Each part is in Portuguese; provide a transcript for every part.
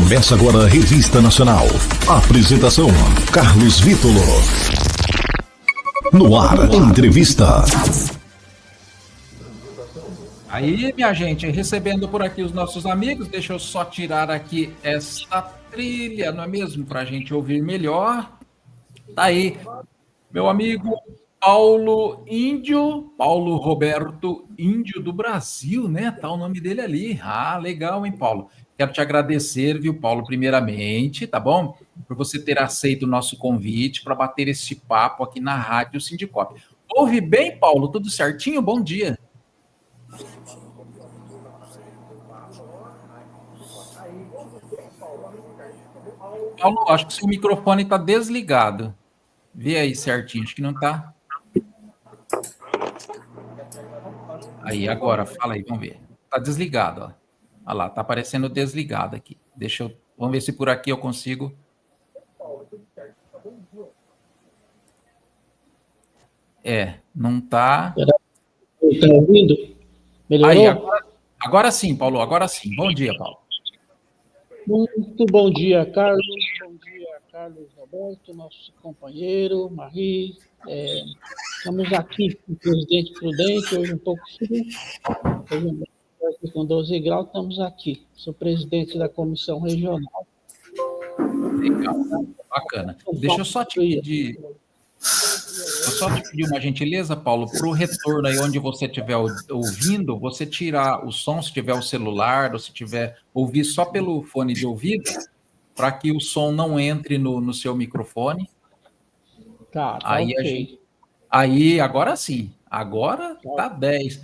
Começa agora a Revista Nacional. Apresentação: Carlos Vítolo. No ar, entrevista. Aí, minha gente, recebendo por aqui os nossos amigos, deixa eu só tirar aqui esta trilha, não é mesmo? Para a gente ouvir melhor. Tá aí, meu amigo Paulo Índio, Paulo Roberto Índio do Brasil, né? Tá o nome dele ali. Ah, legal, hein, Paulo? Quero te agradecer, viu, Paulo, primeiramente, tá bom? Por você ter aceito o nosso convite para bater esse papo aqui na Rádio Sindicop. Ouve bem, Paulo? Tudo certinho? Bom dia. Paulo, acho que seu microfone está desligado. Vê aí certinho, acho que não está. Aí, agora, fala aí, vamos ver. Está desligado, ó. Olha lá, está aparecendo desligado aqui. Vamos ver se por aqui eu consigo. Não está. Está ouvindo? Melhorou? Aí, agora sim, Paulo, agora sim. Bom dia, Paulo. Muito bom dia, Carlos. Bom dia, Carlos Roberto, nosso companheiro, Marie. Estamos aqui com o presidente Prudente, hoje um pouco frio, hoje com 12 graus, estamos aqui. Sou presidente da comissão regional. Legal, bacana. Deixa eu só te pedir uma gentileza, Paulo, para o retorno aí onde você estiver ouvindo, você tirar o som, se tiver o celular, ou se tiver ouvir só pelo fone de ouvido, para que o som não entre no seu microfone. Tá Aí ok. Aí, agora sim. Agora tá 10.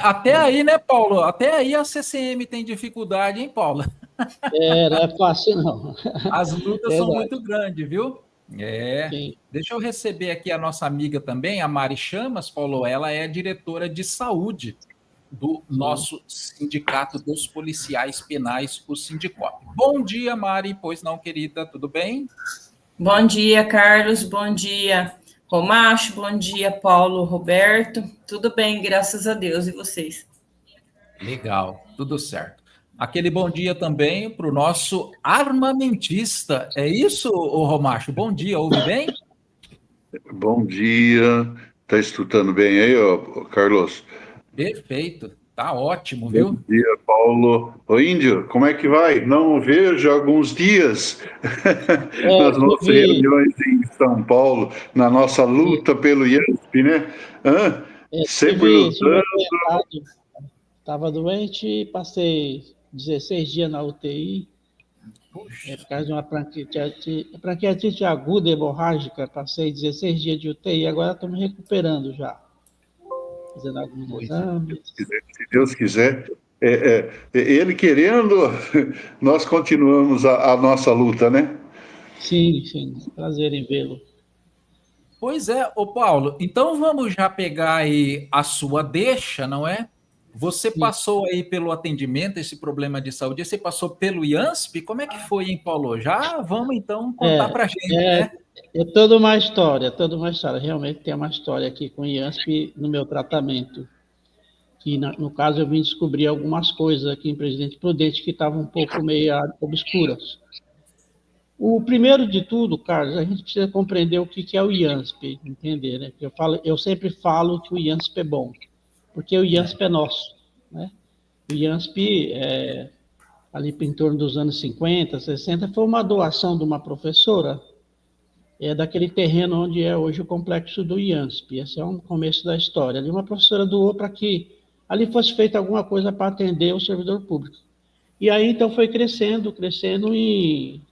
Até aí, né, Paulo? Até aí a CCM tem dificuldade, hein, Paulo? Não é fácil, não. As lutas são muito grandes, viu? Sim. Deixa eu receber aqui a nossa amiga também, a Mari Chamas, Paulo. Ela é diretora de saúde do nosso Sindicato dos Policiais Penais, o Sindicop. Bom dia, Mari. Pois não, querida, tudo bem? Bom dia, Carlos. Bom dia, Romacho. Bom dia, Paulo Roberto. Tudo bem, graças a Deus. E vocês? Legal, tudo certo. Aquele bom dia também para o nosso armamentista. É isso, Romacho? Bom dia, ouve bem? Bom dia. Está escutando bem aí, Carlos? Perfeito, tá ótimo, viu? Bom dia, Paulo. Ô, Índio, como é que vai? Não vejo há alguns dias nas nossas reuniões em São Paulo, na nossa luta pelo IASP, né? Sempre lutando. Estava doente, passei 16 dias na UTI. Por causa de uma pancreatite aguda hemorrágica, passei 16 dias de UTI, agora estou me recuperando já. Fazendo alguns exames. Se Deus quiser. Ele querendo, nós continuamos a nossa luta, né? Sim, prazer em vê-lo. Pois é, ô Paulo, então vamos já pegar aí a sua deixa, não é? Você passou aí pelo atendimento, esse problema de saúde, você passou pelo IANSP? Como é que foi, hein, Paulo? Já vamos então contar pra gente, né? É toda uma história. Realmente tem uma história aqui com o IANSP no meu tratamento. Que, no caso, eu vim descobrir algumas coisas aqui em Presidente Prudente que estavam um pouco meio obscuras. O primeiro de tudo, Carlos, a gente precisa compreender o que é o IANSP, entender, né? Eu sempre falo que o IANSP é bom, porque o IANSP é nosso, né? O IANSP, ali em torno dos anos 50, 60, foi uma doação de uma professora, daquele terreno onde é hoje o complexo do IANSP. Esse é o começo da história. Ali uma professora doou para que ali fosse feita alguma coisa para atender o servidor público. E aí, então, foi crescendo, e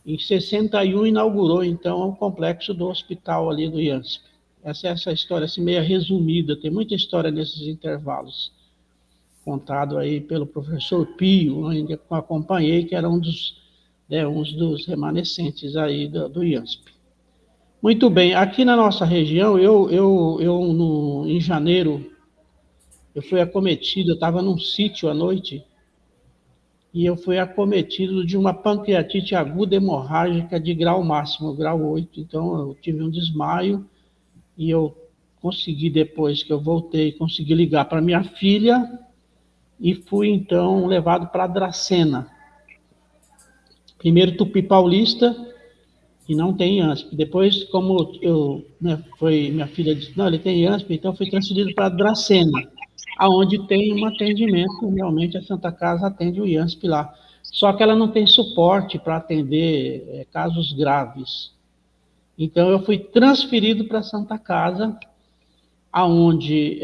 em 61 inaugurou, então, o complexo do hospital ali do IANSP. Essa é essa história, assim, meio resumida, tem muita história nesses intervalos, contado aí pelo professor Pio, ainda que eu acompanhei, que era um dos remanescentes aí do IANSP. Muito bem, aqui na nossa região, em janeiro, eu fui acometido, eu estava num sítio à noite, e eu fui acometido de uma pancreatite aguda hemorrágica de grau máximo, grau 8. Então, eu tive um desmaio e eu consegui, depois que eu voltei, consegui ligar para minha filha e fui, então, levado para a Dracena. primeiro Tupi Paulista, que não tem IANSP. Depois, como foi minha filha disse, não, ele tem IANSP, então fui transferido para Dracena, aonde tem um atendimento, realmente a Santa Casa atende o IANSP lá. Só que ela não tem suporte para atender casos graves. Então, eu fui transferido para a Santa Casa, aonde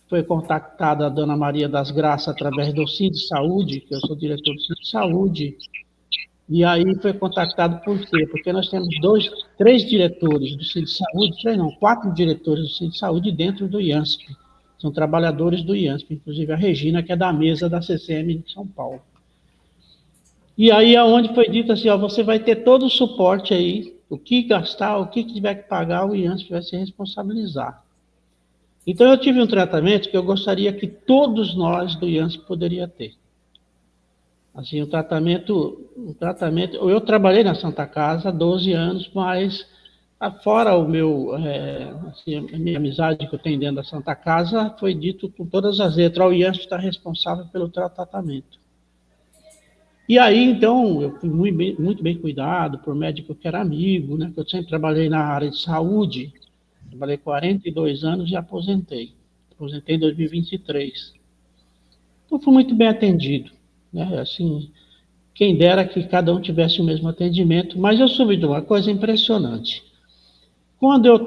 foi contactada a Dona Maria das Graças através do Cid Saúde, que eu sou diretor do Cid Saúde, e aí foi contactado por quê? Porque nós temos 3 diretores do Cid Saúde, 4 diretores do Cid Saúde dentro do IANSP, são trabalhadores do IANSP, inclusive a Regina, que é da mesa da CCM de São Paulo. E aí, aonde foi dito assim, ó, você vai ter todo o suporte aí, o que gastar, o que tiver que pagar, o IANSP vai se responsabilizar. Então, eu tive um tratamento que eu gostaria que todos nós do IANSP poderia ter. Assim, o tratamento, eu trabalhei na Santa Casa há 12 anos, mas fora a minha amizade que eu tenho dentro da Santa Casa, foi dito com todas as letras, o IANSP está responsável pelo tratamento. E aí, então, eu fui muito bem cuidado por médico que era amigo, né? Eu sempre trabalhei na área de saúde, trabalhei 42 anos e aposentei. Aposentei em 2023. Então, fui muito bem atendido, né? Assim, quem dera que cada um tivesse o mesmo atendimento, mas eu soube de uma coisa impressionante. Quando eu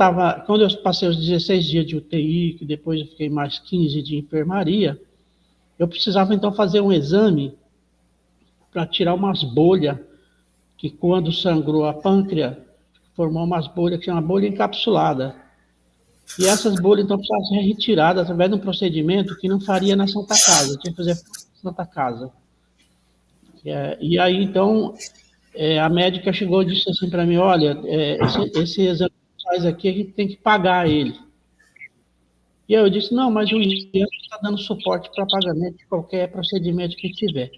passei os 16 dias de UTI, que depois eu fiquei mais 15 de enfermaria, eu precisava, então, fazer um exame para tirar umas bolhas, que quando sangrou a pâncreas, formou umas bolhas, que chama bolha encapsulada. E essas bolhas, então, precisavam ser retiradas através de um procedimento que não faria na Santa Casa, eu tinha que fazer na Santa Casa. E aí, então, a médica chegou e disse assim para mim, olha, esse exame que faz aqui, a gente tem que pagar ele. E aí eu disse, não, mas o IANSP está dando suporte para pagamento de qualquer procedimento que tiver.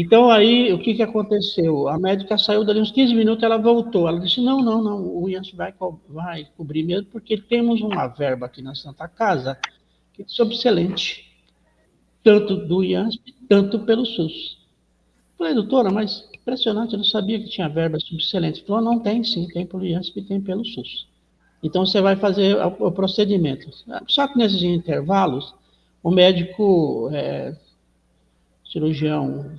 Então, aí, o que aconteceu? A médica saiu dali uns 15 minutos, ela voltou. Ela disse, não, o IANSP vai cobrir mesmo, porque temos uma verba aqui na Santa Casa que é subexcelente, tanto do IANSP, tanto pelo SUS. Falei, doutora, mas impressionante, eu não sabia que tinha verba subexcelente. Falou, não, tem sim, tem pelo IANSP e tem pelo SUS. Então, você vai fazer o procedimento. Só que nesses intervalos, o médico, cirurgião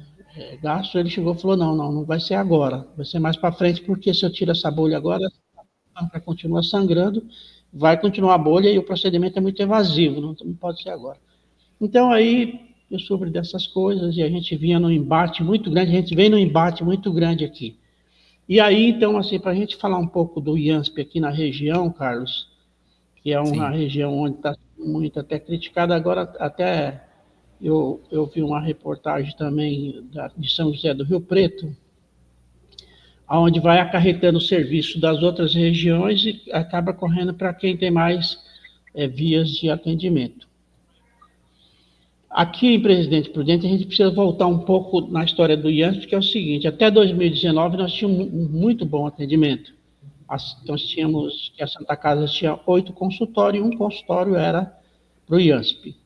gastro, ele chegou e falou, não vai ser agora, vai ser mais para frente, porque se eu tiro essa bolha agora, a pâncreas continua sangrando, vai continuar a bolha e o procedimento é muito evasivo, não pode ser agora. Então, aí, eu soube dessas coisas e a gente vinha num embate muito grande, a gente vem num embate muito grande aqui. E aí, então, assim, para a gente falar um pouco do IANSP aqui na região, Carlos, que é uma região onde está muito até criticada, agora até eu vi uma reportagem também de São José do Rio Preto, onde vai acarretando o serviço das outras regiões e acaba correndo para quem tem mais vias de atendimento. Aqui em Presidente Prudente, a gente precisa voltar um pouco na história do IANSP, que é o seguinte, até 2019 nós tínhamos um muito bom atendimento. Nós tínhamos, que a Santa Casa tinha 8 consultórios, e um consultório era para o IANSP.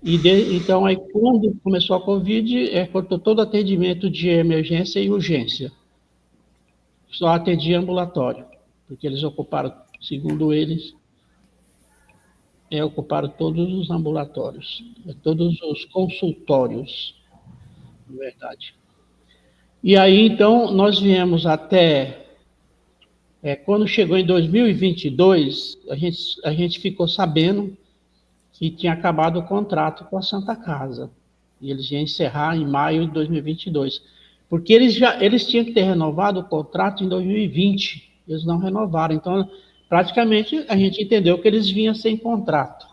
Então, aí, quando começou a Covid, cortou todo o atendimento de emergência e urgência. Só atendia ambulatório, porque eles ocuparam, segundo eles, ocuparam todos os ambulatórios, todos os consultórios, na verdade. E aí, então, nós viemos até... quando chegou em 2022, a gente ficou sabendo que tinha acabado o contrato com a Santa Casa. E eles iam encerrar em maio de 2022. Porque eles tinham que ter renovado o contrato em 2020. Eles não renovaram. Então, praticamente, a gente entendeu que eles vinham sem contrato.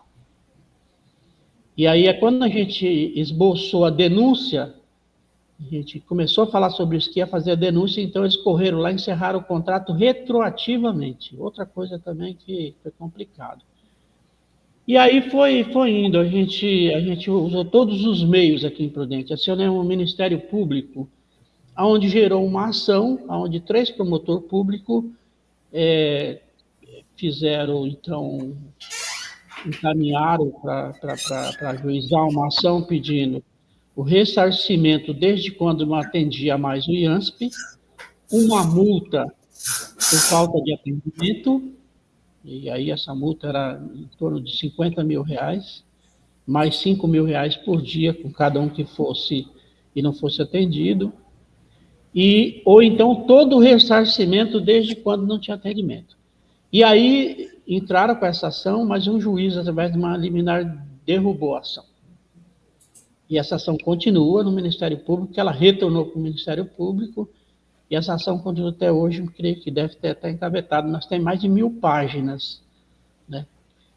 E aí, quando a gente esboçou a denúncia, a gente começou a falar sobre isso, que ia fazer a denúncia, então eles correram lá e encerraram o contrato retroativamente. Outra coisa também que foi complicado. E aí foi indo, a gente usou todos os meios aqui em Prudente, acionamos o Ministério Público, onde gerou uma ação, onde 3 promotores públicos fizeram, então, encaminharam para ajuizar uma ação pedindo o ressarcimento desde quando não atendia mais o IANSP, uma multa por falta de atendimento, e aí essa multa era em torno de R$50 mil, mais R$5 mil por dia com cada um que fosse e não fosse atendido, ou então todo o ressarcimento desde quando não tinha atendimento. E aí entraram com essa ação, mas um juiz, através de uma liminar, derrubou a ação. E essa ação continua no Ministério Público, que ela retornou para o Ministério Público, e essa ação continua até hoje, eu creio que deve ter até engavetado. Nós temos mais de 1.000 páginas, né?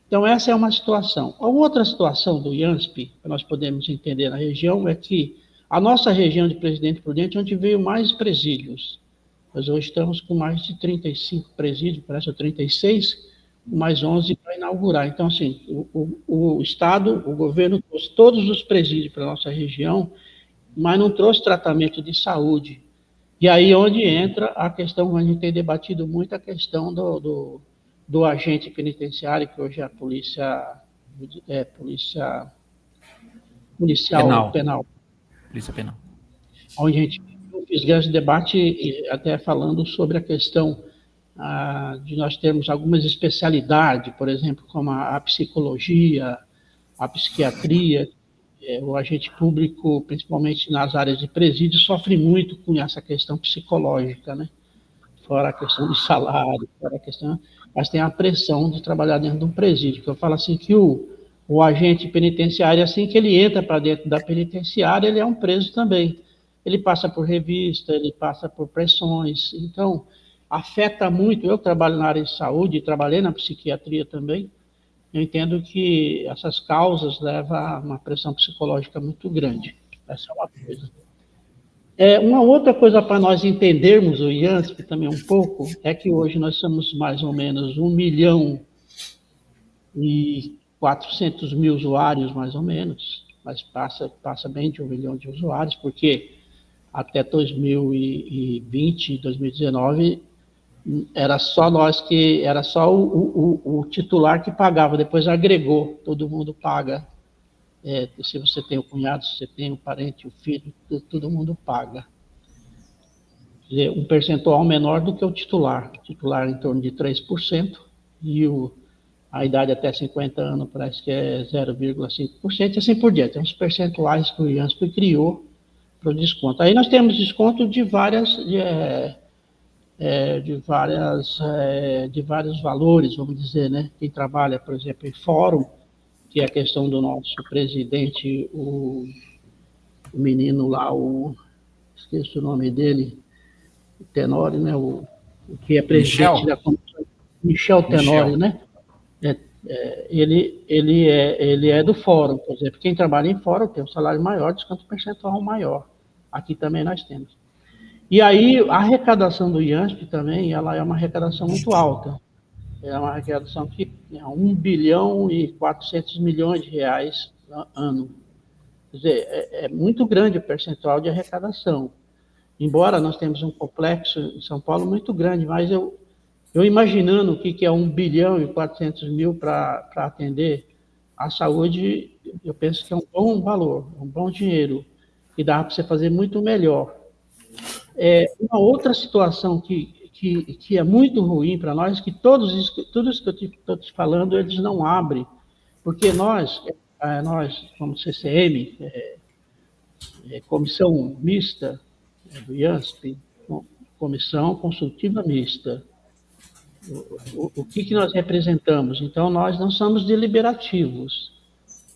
Então, essa é uma situação. A outra situação do IANSP, que nós podemos entender na região, é que a nossa região de Presidente Prudente, onde veio mais presídios. Nós hoje estamos com mais de 35 presídios, parece 36, mais 11 para inaugurar. Então, assim, o Estado, o governo trouxe todos os presídios para a nossa região, mas não trouxe tratamento de saúde. E aí onde entra a questão, a gente tem debatido muito a questão do agente penitenciário, que hoje é a polícia policial penal. Polícia penal. Onde a gente fez grande debate, até falando sobre a questão de nós termos algumas especialidades, por exemplo, como a psicologia, a psiquiatria. O agente público, principalmente nas áreas de presídio, sofre muito com essa questão psicológica, né? Fora a questão de salário, fora a questão, mas tem a pressão de trabalhar dentro de um presídio, que eu falo assim que o agente penitenciário, assim que ele entra para dentro da penitenciária, ele é um preso também. Ele passa por revista, ele passa por pressões, então afeta muito. Eu trabalho na área de saúde, trabalhei na psiquiatria também. Eu entendo que essas causas levam a uma pressão psicológica muito grande. Essa é uma coisa. Uma outra coisa para nós entendermos o IANSP também um pouco, é que hoje nós somos mais ou menos 1.400.000 usuários, mais ou menos, mas passa bem de 1 milhão de usuários, porque até 2020, 2019, era só o titular que pagava, depois agregou, todo mundo paga. Se você tem o cunhado, se você tem o parente, o filho, todo mundo paga. Quer dizer, um percentual menor do que o titular em torno de 3%, e a idade até 50 anos parece que é 0,5%, e assim por diante. Tem uns percentuais que o IANSP criou para o desconto. Aí nós temos desconto de vários valores, vamos dizer, né? Quem trabalha, por exemplo, em fórum, que é a questão do nosso presidente, o menino lá, esqueci o nome dele, o Tenório, né? O que é presidente da comissão, Michel Tenório, né? Ele é do fórum, por exemplo. Quem trabalha em fórum tem um salário maior, desconto percentual maior. Aqui também nós temos. E aí, a arrecadação do IANSP também, ela é uma arrecadação muito alta. É uma arrecadação que é 1 bilhão e 400 milhões de reais no ano. Quer dizer, é muito grande o percentual de arrecadação. Embora nós temos um complexo em São Paulo muito grande, mas eu imaginando o que é 1 bilhão e 400 mil para atender a saúde, eu penso que é um bom valor, um bom dinheiro, que dá para você fazer muito melhor. Uma outra situação que é muito ruim para nós, que tudo isso que eu estou te falando, eles não abrem, porque nós como CCM, Comissão Mista do IANSP, Comissão Consultiva Mista, o que nós representamos? Então, nós não somos deliberativos.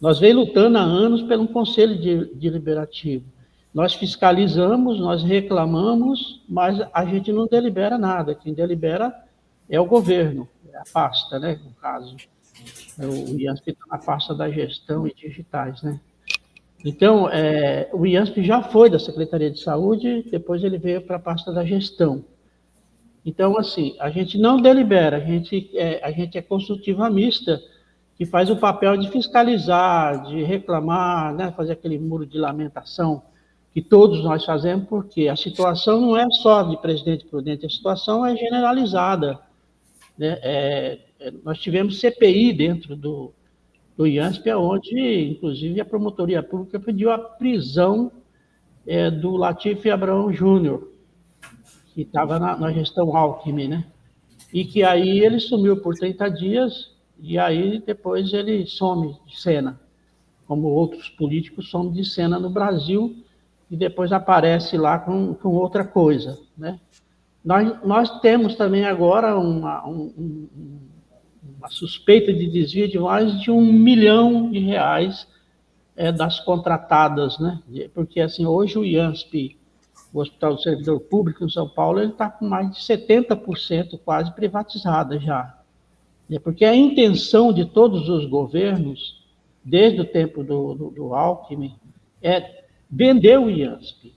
Nós vem lutando há anos pelo conselho deliberativo. Nós fiscalizamos, nós reclamamos, mas a gente não delibera nada. Quem delibera é o governo, é a pasta, né, no caso. O IANSP está na pasta da gestão e digitais, né? Então, o IANSP já foi da Secretaria de Saúde, depois ele veio para a pasta da gestão. Então, assim, a gente não delibera, a gente é consultiva mista, que faz o papel de fiscalizar, de reclamar, né, fazer aquele muro de lamentação que todos nós fazemos, porque a situação não é só de Presidente Prudente, a situação é generalizada, né? Nós tivemos CPI dentro do o IANSP é onde, inclusive, a promotoria pública pediu a prisão do Latif Abrão Júnior, que estava na gestão Alckmin, né? E que aí ele sumiu por 30 dias e aí depois ele some de cena, como outros políticos somem de cena no Brasil e depois aparece lá com outra coisa, né? Nós temos também agora uma suspeita de desvio de mais de R$1 milhão das contratadas, né? Porque, assim, hoje o IANSP, o Hospital do Servidor Público em São Paulo, ele está com mais de 70% quase privatizada já. Porque a intenção de todos os governos, desde o tempo do Alckmin, é vender o IANSP.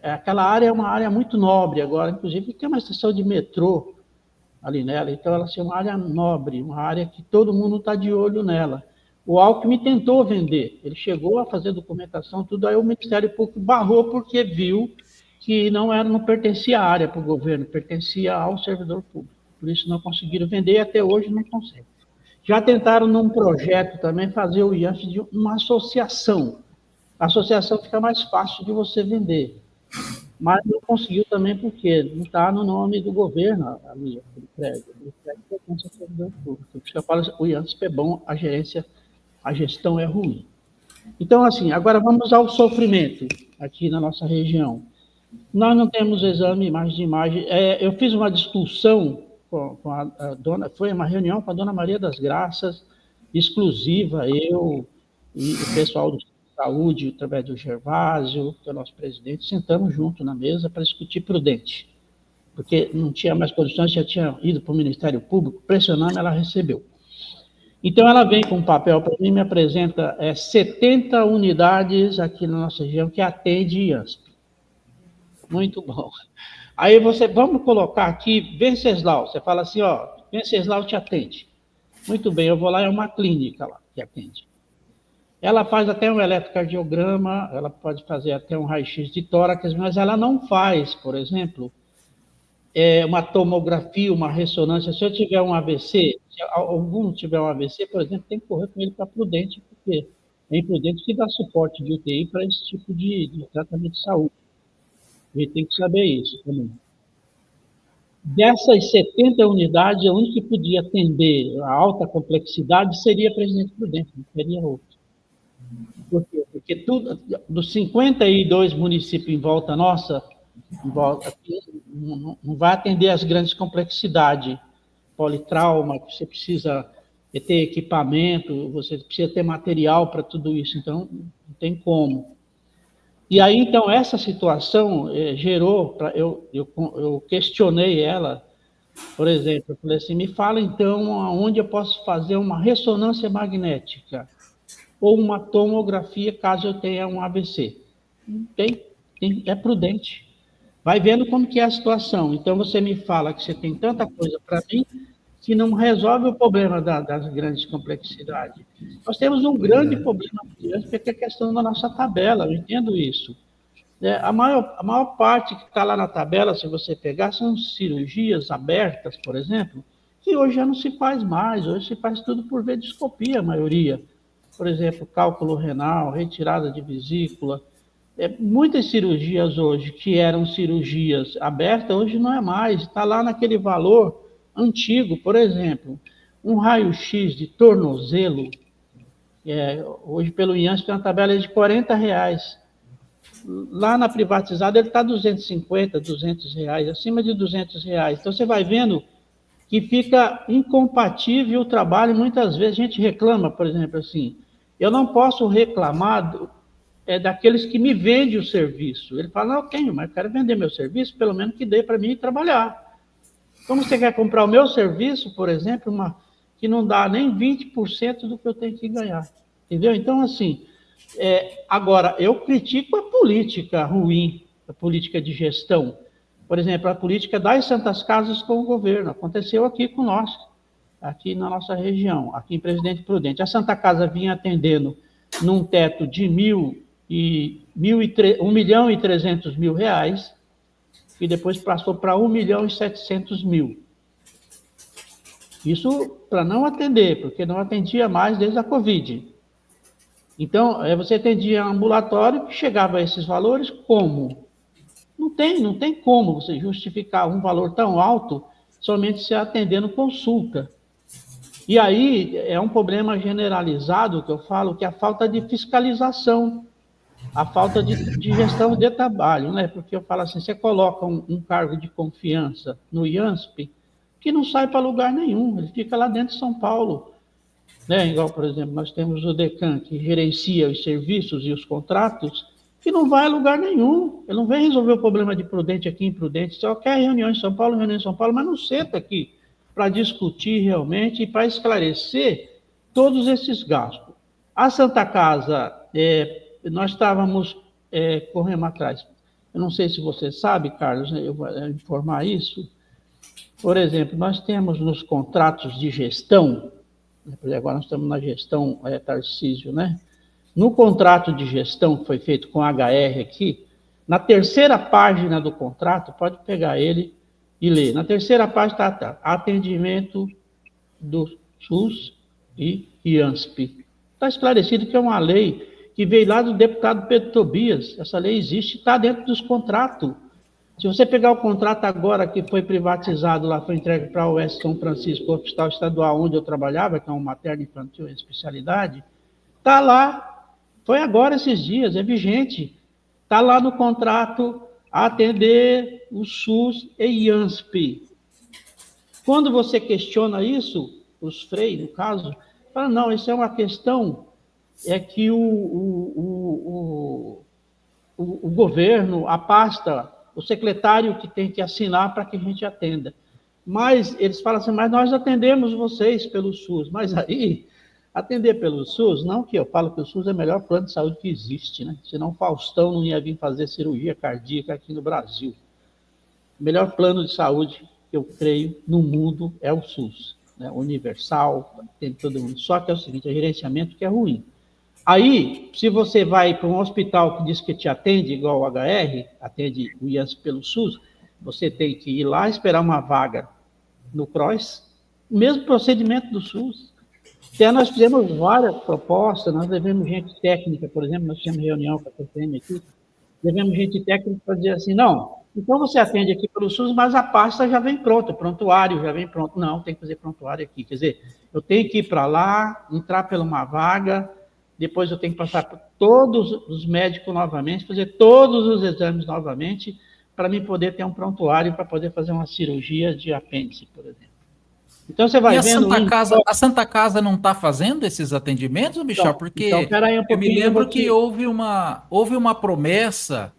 Aquela área é uma área muito nobre agora, inclusive tem uma estação de metrô ali nela, então ela é uma área nobre, uma área que todo mundo está de olho nela. O Alckmin tentou vender, ele chegou a fazer documentação, tudo, aí o Ministério Público barrou porque viu que não pertencia à área para o governo, pertencia ao servidor público. Por isso não conseguiram vender e até hoje não conseguem. Já tentaram, num projeto também, fazer o IANSP de uma associação. A associação fica mais fácil de você vender. Mas não conseguiu também porque não está no nome do governo ali, aquele prédio. O prédio pertence ao servidor público. Por isso que eu falo, o IANSP é bom, a gestão é ruim. Então, assim, agora vamos ao sofrimento aqui na nossa região. Nós não temos exame de imagem. Eu fiz uma discussão com a dona, foi uma reunião com a dona Maria das Graças, exclusiva, eu e o pessoal do Saúde, através do Gervásio, que é o nosso presidente, sentamos junto na mesa para discutir prudente, porque não tinha mais condições, já tinha ido para o Ministério Público, pressionando, ela recebeu. Então, ela vem com um papel para mim, me apresenta 70 unidades aqui na nossa região que atende IANSP. Muito bom. Aí vamos colocar aqui Venceslau, você fala assim, ó, Venceslau te atende. Muito bem, eu vou lá, é uma clínica lá que atende. Ela faz até um eletrocardiograma, ela pode fazer até um raio-x de tórax, mas ela não faz, por exemplo, uma tomografia, uma ressonância. Se eu tiver um AVC, se algum tiver um AVC, por exemplo, tem que correr com ele para Prudente, porque é imprudente que dá suporte de UTI para esse tipo de tratamento de saúde. A gente tem que saber isso também. Dessas 70 unidades, a única que podia atender a alta complexidade seria a Presidente Prudente, não seria outro. Por quê? Porque tudo, dos 52 municípios em volta nossa, não vai atender as grandes complexidades. Politrauma, você precisa ter equipamento, você precisa ter material para tudo isso, então não tem como. E aí, então, essa situação gerou, eu questionei ela, por exemplo, eu falei assim, me fala então onde eu posso fazer uma ressonância magnética ou uma tomografia caso eu tenha um AVC. É prudente. Vai vendo como que é a situação. Então, você me fala que você tem tanta coisa para mim que não resolve o problema das grandes complexidades. Nós temos um grande problema, que é a questão da nossa tabela, eu entendo isso. A maior parte que está lá na tabela, se você pegar, são cirurgias abertas, por exemplo, que hoje já não se faz mais, hoje se faz tudo por endoscopia, a maioria. Por exemplo, cálculo renal, retirada de vesícula. Muitas cirurgias hoje, que eram cirurgias abertas, hoje não é mais, está lá naquele valor antigo. Por exemplo, um raio-x de tornozelo, hoje pelo IANSP tem uma tabela de R$40. Lá na privatizada ele está R$250, R$200, acima de R$200. Então você vai vendo que fica incompatível o trabalho, muitas vezes a gente reclama, por exemplo, assim, eu não posso reclamar daqueles que me vendem o serviço. Ele fala, não, tenho, mas eu quero vender meu serviço, pelo menos que dê para mim trabalhar. Como você quer comprar o meu serviço, por exemplo, que não dá nem 20% do que eu tenho que ganhar, entendeu? Então, assim, agora, eu critico a política ruim, a política de gestão. Por exemplo, a política das Santas Casas com o governo. Aconteceu aqui com nós, aqui na nossa região, aqui em Presidente Prudente. A Santa Casa vinha atendendo num teto de R$1.300.000, e depois passou para R$1.700.000. Isso para não atender, porque não atendia mais desde a Covid. Então, você atendia ambulatório que chegava a esses valores como? Não tem como você justificar um valor tão alto somente se atendendo consulta. E aí é um problema generalizado que eu falo, que é a falta de fiscalização, a falta de gestão de trabalho, né? Porque eu falo assim, você coloca um cargo de confiança no IANSP, que não sai para lugar nenhum, ele fica lá dentro de São Paulo. Né? Igual, por exemplo, nós temos o DECAN, que gerencia os serviços e os contratos, que não vai a lugar nenhum. Ele não vem resolver o problema de Prudente aqui em Prudente, só quer reunião em São Paulo, mas não senta aqui para discutir realmente e para esclarecer todos esses gastos. A Santa Casa, nós estávamos correndo atrás. Eu não sei se você sabe, Carlos, né, eu vou informar isso. Por exemplo, nós temos nos contratos de gestão, agora nós estamos na gestão Tarcísio, né? No contrato de gestão que foi feito com a HR aqui, na terceira página do contrato, pode pegar ele e ler. Na terceira página está atendimento do SUS e IANSP. Está esclarecido que é uma lei que veio lá do deputado Pedro Tobias. Essa lei existe, está dentro dos contratos. Se você pegar o contrato agora que foi privatizado lá, foi entregue para a UES São Francisco, o Hospital Estadual onde eu trabalhava, que é um materno infantil em especialidade, está lá, foi agora esses dias, é vigente, está lá no contrato atender o SUS e IANSP. Quando você questiona isso, os FREI, no caso, falam, não, isso é uma questão, é que o governo, a pasta, o secretário que tem que assinar para que a gente atenda. Mas eles falam assim, mas nós atendemos vocês pelo SUS. Mas aí, atender pelo SUS, não que eu falo que o SUS é o melhor plano de saúde que existe, né? Senão Faustão não ia vir fazer cirurgia cardíaca aqui no Brasil. O melhor plano de saúde que eu creio no mundo é o SUS, né? Universal, tem todo mundo. Só que é o seguinte, é gerenciamento que é ruim. Aí, se você vai para um hospital que diz que te atende igual o HR, atende o IANSP pelo SUS, você tem que ir lá esperar uma vaga no CROSS, mesmo procedimento do SUS. Até nós fizemos várias propostas, nós levamos gente técnica, por exemplo, nós tivemos reunião com a TCM aqui, levamos gente técnica para dizer assim, não, então você atende aqui pelo SUS, mas a pasta já vem pronta, o prontuário já vem pronto. Não, tem que fazer prontuário aqui. Quer dizer, eu tenho que ir para lá, entrar por uma vaga, depois eu tenho que passar por todos os médicos novamente, fazer todos os exames novamente, para mim poder ter um prontuário para poder fazer uma cirurgia de apêndice, por exemplo. Então você vai vendo... A Santa Casa não está fazendo esses atendimentos, Michel? Então, Porque eu me lembro que houve uma promessa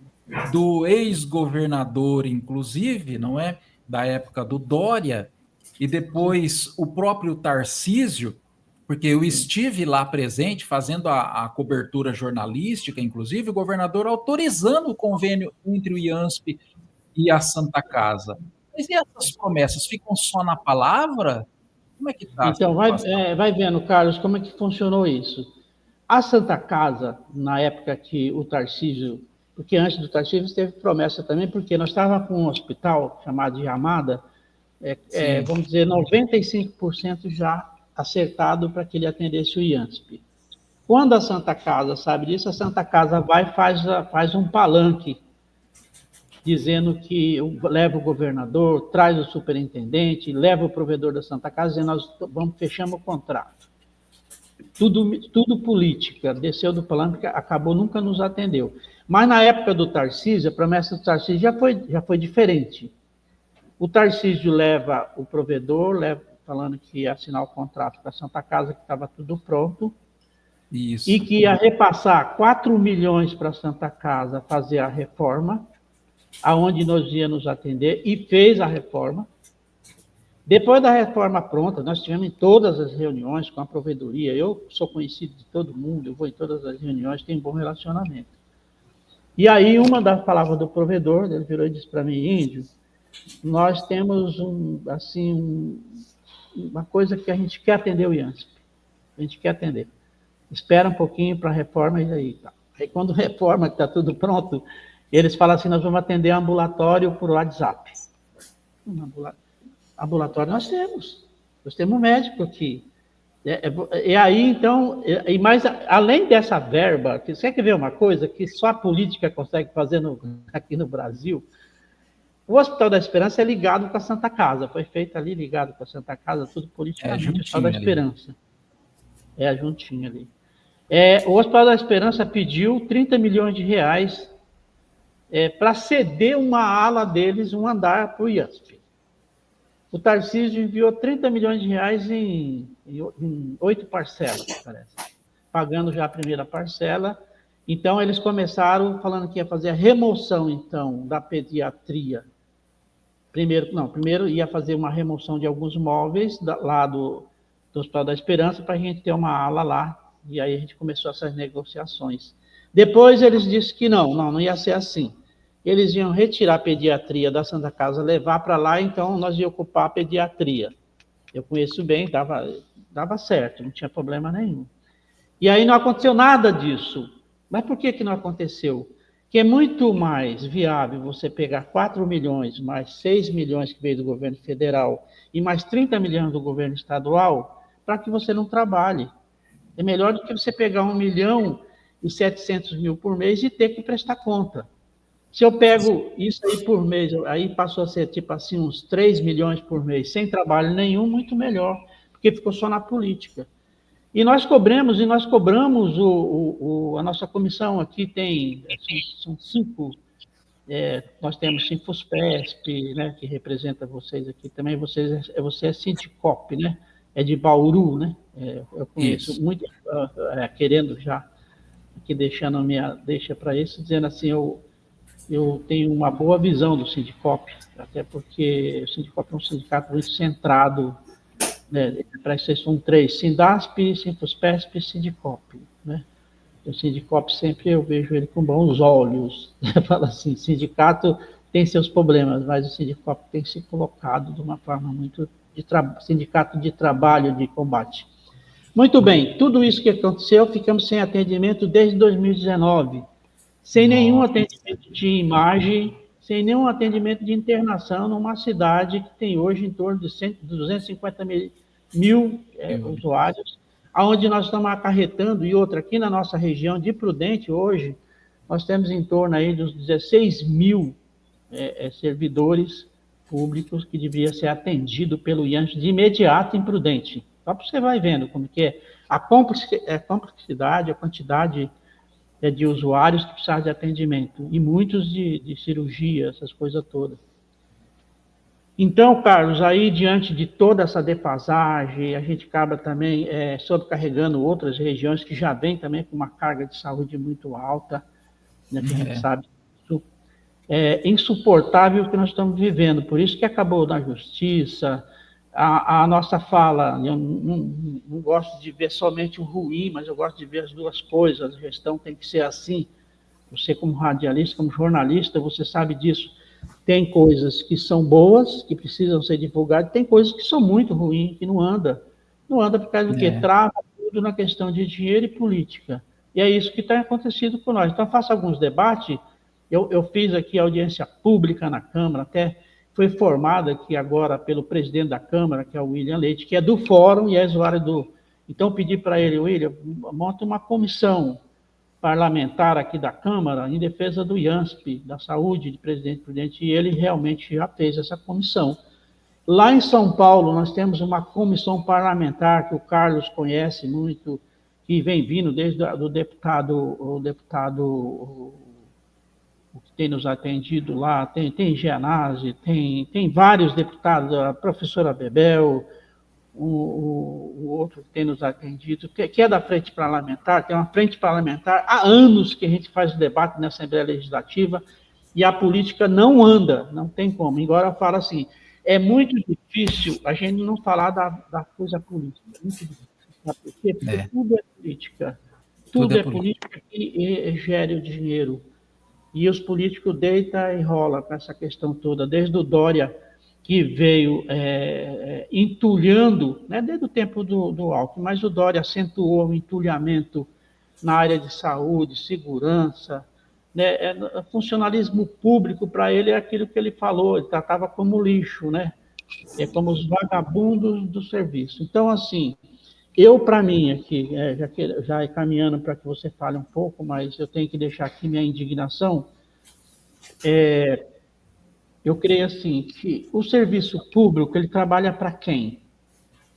do ex-governador, inclusive, não é? Da época do Dória, e depois o próprio Tarcísio, porque eu estive lá presente, fazendo a cobertura jornalística, inclusive, o governador autorizando o convênio entre o IANSP e a Santa Casa. Mas e essas promessas ficam só na palavra? Como é que está? Então, vai vendo, Carlos, como é que funcionou isso. A Santa Casa, na época que o Tarcísio, porque antes do Tarcísio teve promessa também, porque nós estávamos com um hospital chamado de Ramada, vamos dizer, 95% já acertado para que ele atendesse o IANSP. Quando a Santa Casa sabe disso, a Santa Casa vai e faz um palanque, dizendo que leva o governador, traz o superintendente, leva o provedor da Santa Casa, e nós fechamos o contrato. Tudo política, desceu do palanque, acabou, nunca nos atendeu. Mas na época do Tarcísio, a promessa do Tarcísio já foi diferente. O Tarcísio leva o provedor, falando que ia assinar o contrato com a Santa Casa, que estava tudo pronto, Isso. E que ia repassar 4 milhões para a Santa Casa fazer a reforma, aonde nós íamos atender, e fez a reforma. Depois da reforma pronta, nós tivemos em todas as reuniões com a provedoria. Eu sou conhecido de todo mundo, eu vou em todas as reuniões, tenho um bom relacionamento. E aí, uma das palavras do provedor, ele virou e disse para mim, Índio, nós temos uma coisa que a gente quer atender o IANSP. A gente quer atender. Espera um pouquinho para a reforma e aí tá. Aí quando reforma, que está tudo pronto, eles falam assim, nós vamos atender ambulatório por WhatsApp. Ambulatório nós temos. Nós temos um médico aqui. E aí, então, mas além dessa verba, você quer ver uma coisa que só a política consegue fazer aqui no Brasil? O Hospital da Esperança é ligado com a Santa Casa, foi feito ali ligado com a Santa Casa, tudo politicamente, o Hospital da Esperança. É, juntinho ali. O Hospital da Esperança pediu 30 milhões de reais para ceder uma ala deles, um andar para o IASP. O Tarcísio enviou 30 milhões de reais em 8 parcelas, parece, pagando já a primeira parcela. Então, eles começaram falando que ia fazer a remoção, então, da pediatria. Primeiro ia fazer uma remoção de alguns móveis lá do Hospital da Esperança para a gente ter uma ala lá, e aí a gente começou essas negociações. Depois eles disseram que não ia ser assim. Eles iam retirar a pediatria da Santa Casa, levar para lá, então nós íamos ocupar a pediatria. Eu conheço bem, dava certo, não tinha problema nenhum. E aí não aconteceu nada disso. Mas por que não aconteceu? Que é muito mais viável você pegar 4 milhões, mais 6 milhões que veio do governo federal, e mais 30 milhões do governo estadual, para que você não trabalhe. É melhor do que você pegar 1.700.000 por mês e ter que prestar conta. Se eu pego isso aí por mês, aí passou a ser tipo assim uns 3 milhões por mês, sem trabalho nenhum, muito melhor, porque ficou só na política. E nós cobramos a nossa comissão aqui são 5, nós temos Sinfospesp, né, que representa vocês aqui também, você é Sindicop, né, é de Bauru, né, eu conheço isso. Muito, querendo já, aqui deixando a minha deixa para isso, dizendo assim, eu tenho uma boa visão do Sindicop, até porque o Sindicop é um sindicato muito centrado, né, para isso são 3, Sindasp, Sinfospesp e Sindicop, né? O Sindicop sempre eu vejo ele com bons olhos, fala assim, sindicato tem seus problemas, mas o Sindicop tem se colocado de uma forma muito sindicato de trabalho, de combate. Muito bem, tudo isso que aconteceu, ficamos sem atendimento desde 2019, sem nenhum atendimento de imagem, sem nenhum atendimento de internação numa cidade que tem hoje em torno de 250 mil usuários, onde nós estamos acarretando, e outra, aqui na nossa região de Prudente, hoje, nós temos em torno aí dos 16 mil servidores públicos que devia ser atendido pelo IANS de imediato em Prudente. Só para você vai vendo como que é a complexidade, a quantidade de usuários que precisavam de atendimento, e muitos de cirurgia, essas coisas todas. Então, Carlos, aí diante de toda essa defasagem, a gente acaba também sobrecarregando outras regiões que já vêm também com uma carga de saúde muito alta, né, que a gente sabe isso. É insuportável o que nós estamos vivendo, por isso que acabou na justiça. A nossa fala, eu não gosto de ver somente o ruim, mas eu gosto de ver as duas coisas. A gestão tem que ser assim. Você, como radialista, como jornalista, você sabe disso. Tem coisas que são boas, que precisam ser divulgadas, tem coisas que são muito ruins, que não anda. Não anda por causa do quê? Trava tudo na questão de dinheiro e política. E é isso que tem acontecido com nós. Então, faço alguns debates. Eu fiz aqui audiência pública na Câmara, até foi formada aqui agora pelo presidente da Câmara, que é o William Leite, que é do Fórum e é usuário do... Então, pedi para ele, William, monta uma comissão parlamentar aqui da Câmara em defesa do IANSP, da saúde de Presidente Prudente, e ele realmente já fez essa comissão. Lá em São Paulo, nós temos uma comissão parlamentar que o Carlos conhece muito, que vem vindo desde o deputado o que tem nos atendido lá, tem Gianazzi, tem vários deputados, a professora Bebel, o outro que tem nos atendido, que é da frente parlamentar, tem uma frente parlamentar, há anos que a gente faz o debate na Assembleia Legislativa, e a política não anda, não tem como. Agora eu falo assim, é muito difícil a gente não falar da coisa política, é muito difícil, sabe por quê? Porque tudo é política, tudo é política que gere o dinheiro. E os políticos deitam e rolam com essa questão toda, desde o Dória, que veio entulhando, né, desde o tempo do Alckmin, mas o Dória acentuou o entulhamento na área de saúde, segurança, né, funcionalismo público para ele é aquilo que ele falou, ele tratava como lixo, né, como os vagabundos do serviço. Então, assim, para mim, aqui, já caminhando para que você fale um pouco, mas eu tenho que deixar aqui minha indignação, eu creio assim, que o serviço público, ele trabalha para quem?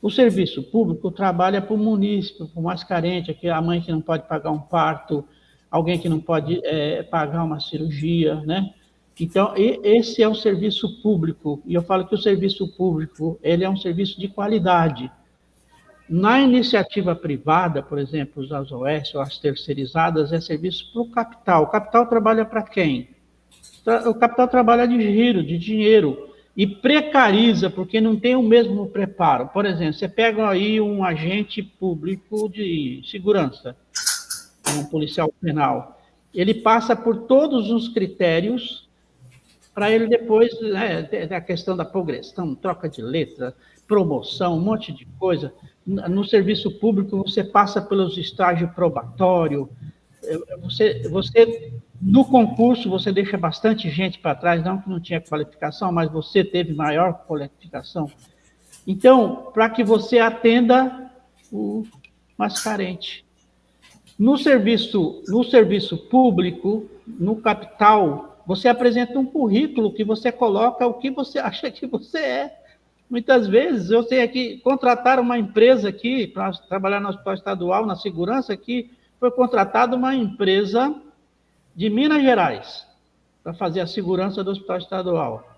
O serviço público trabalha para o munícipe, para o mais carente, aqui a mãe que não pode pagar um parto, alguém que não pode pagar uma cirurgia, né? Então, esse é o serviço público, e eu falo que o serviço público, ele é um serviço de qualidade. Na iniciativa privada, por exemplo, os ASOS ou as terceirizadas, é serviço para o capital. O capital trabalha para quem? O capital trabalha de giro, de dinheiro, e precariza, porque não tem o mesmo preparo. Por exemplo, você pega aí um agente público de segurança, um policial penal, ele passa por todos os critérios para ele depois, a questão da progressão, troca de letra, promoção, um monte de coisa. No serviço público, você passa pelos estágios probatórios, você no concurso, você deixa bastante gente para trás, não que não tinha qualificação, mas você teve maior qualificação. Então, para que você atenda o mais carente. No serviço público, no capital, você apresenta um currículo que você coloca o que você acha que você é. Muitas vezes, eu sei aqui, contrataram uma empresa aqui para trabalhar no hospital estadual, na segurança aqui, foi contratada uma empresa de Minas Gerais para fazer a segurança do hospital estadual.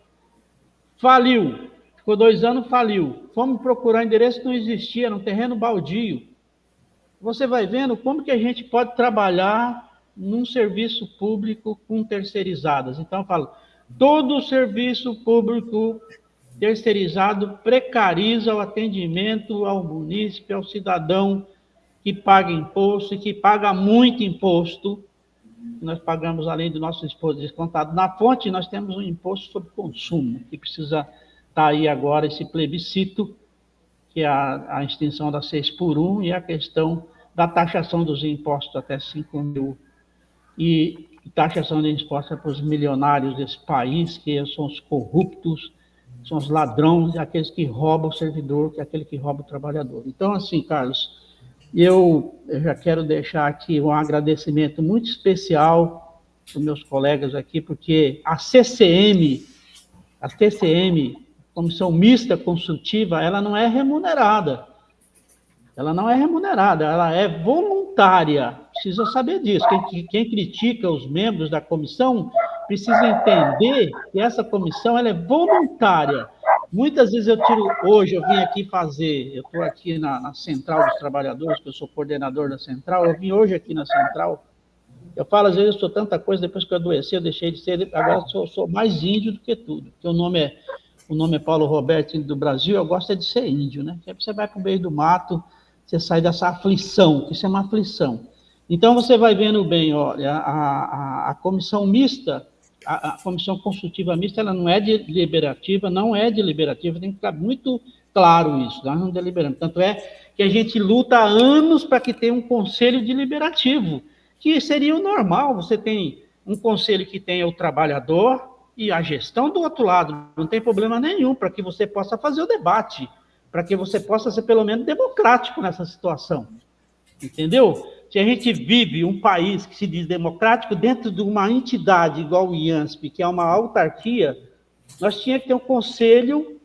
Faliu, ficou 2 anos, faliu. Fomos procurar endereço, não existia, no terreno baldio. Você vai vendo como que a gente pode trabalhar num serviço público com terceirizadas. Então, eu falo, todo serviço público terceirizado precariza o atendimento ao munícipe, ao cidadão que paga imposto e que paga muito imposto. Nós pagamos, além do nosso imposto descontado na fonte, nós temos um imposto sobre consumo, que precisa estar aí agora, esse plebiscito, que é a extinção da 6x1 e a questão da taxação dos impostos até 5 mil, e taxação de impostos para os milionários desse país, que são os corruptos, são os ladrões, aqueles que roubam o servidor, que é aquele que rouba o trabalhador. Então, assim, Carlos, eu já quero deixar aqui um agradecimento muito especial para os meus colegas aqui, porque a TCM, Comissão Mista Consultiva, ela não é remunerada. Ela não é remunerada, ela é voluntária. Precisa saber disso. Quem critica os membros da comissão precisa entender que essa comissão ela é voluntária. Muitas vezes hoje eu vim aqui fazer, eu estou aqui na Central dos Trabalhadores, que eu sou coordenador da Central, eu vim hoje aqui na Central, eu falo, às vezes eu sou tanta coisa, depois que eu adoeci, eu deixei de ser, agora sou mais índio do que tudo, porque o nome é Paulo Roberto, índio do Brasil, eu gosto de ser índio, né? Porque você vai para o meio do mato, você sai dessa aflição, que isso é uma aflição. Então, você vai vendo bem, olha, a comissão mista, a comissão consultiva mista, ela não é deliberativa, tem que ficar muito claro isso, nós não deliberamos. Tanto é que a gente luta há anos para que tenha um conselho deliberativo, que seria o normal, você tem um conselho que tenha o trabalhador e a gestão do outro lado, não tem problema nenhum, para que você possa fazer o debate, para que você possa ser pelo menos democrático nessa situação, entendeu? Se a gente vive um país que se diz democrático dentro de uma entidade igual o IANSP, que é uma autarquia, nós tínhamos que ter um conselho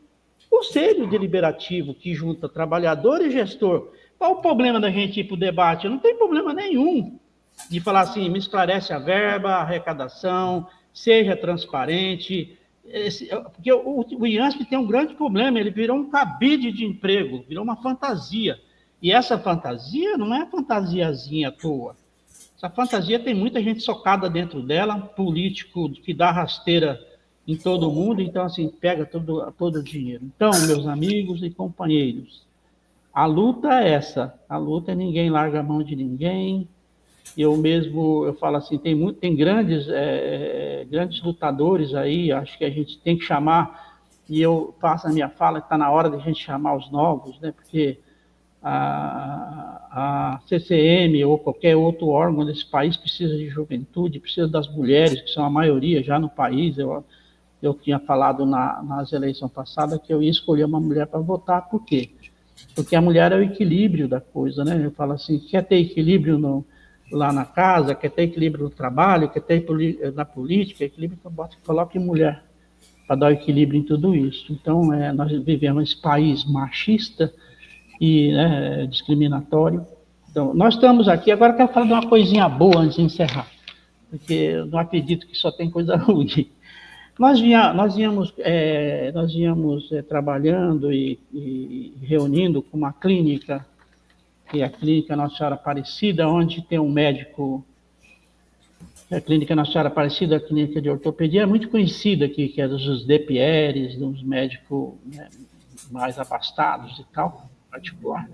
deliberativo que junta trabalhador e gestor. Qual o problema da gente ir para o debate? Não tem problema nenhum de falar assim, me esclarece a verba, a arrecadação, seja transparente, porque o IANSP tem um grande problema, ele virou um cabide de emprego, virou uma fantasia. E essa fantasia não é fantasiazinha à toa. Essa fantasia tem muita gente socada dentro dela, político que dá rasteira em todo mundo, então, assim, pega todo o dinheiro. Então, meus amigos e companheiros, a luta é essa. A luta é ninguém larga a mão de ninguém. Eu falo assim, tem grandes lutadores aí, acho que a gente tem que chamar, e eu faço a minha fala, que está na hora de a gente chamar os novos, né, porque a CCM ou qualquer outro órgão desse país precisa de juventude, precisa das mulheres, que são a maioria já no país. Eu tinha falado nas eleições passadas que eu ia escolher uma mulher para votar, por quê? porque a mulher é o equilíbrio da coisa, né? Eu falo assim, quer ter equilíbrio lá na casa, quer ter equilíbrio no trabalho, quer ter na política, equilíbrio, então coloque mulher para dar o equilíbrio em tudo isso. Então, nós vivemos esse país machista e discriminatório. Então, nós estamos aqui, agora eu quero falar de uma coisinha boa antes de encerrar, porque eu não acredito que só tem coisa ruim. Nós íamos trabalhando e reunindo com uma clínica, que é a Clínica Nossa Senhora Aparecida, onde tem um médico. A Clínica Nossa Senhora Aparecida, a clínica de ortopedia, é muito conhecida aqui, que é dos José Pierres, dos médicos, né, mais abastados e tal, particular.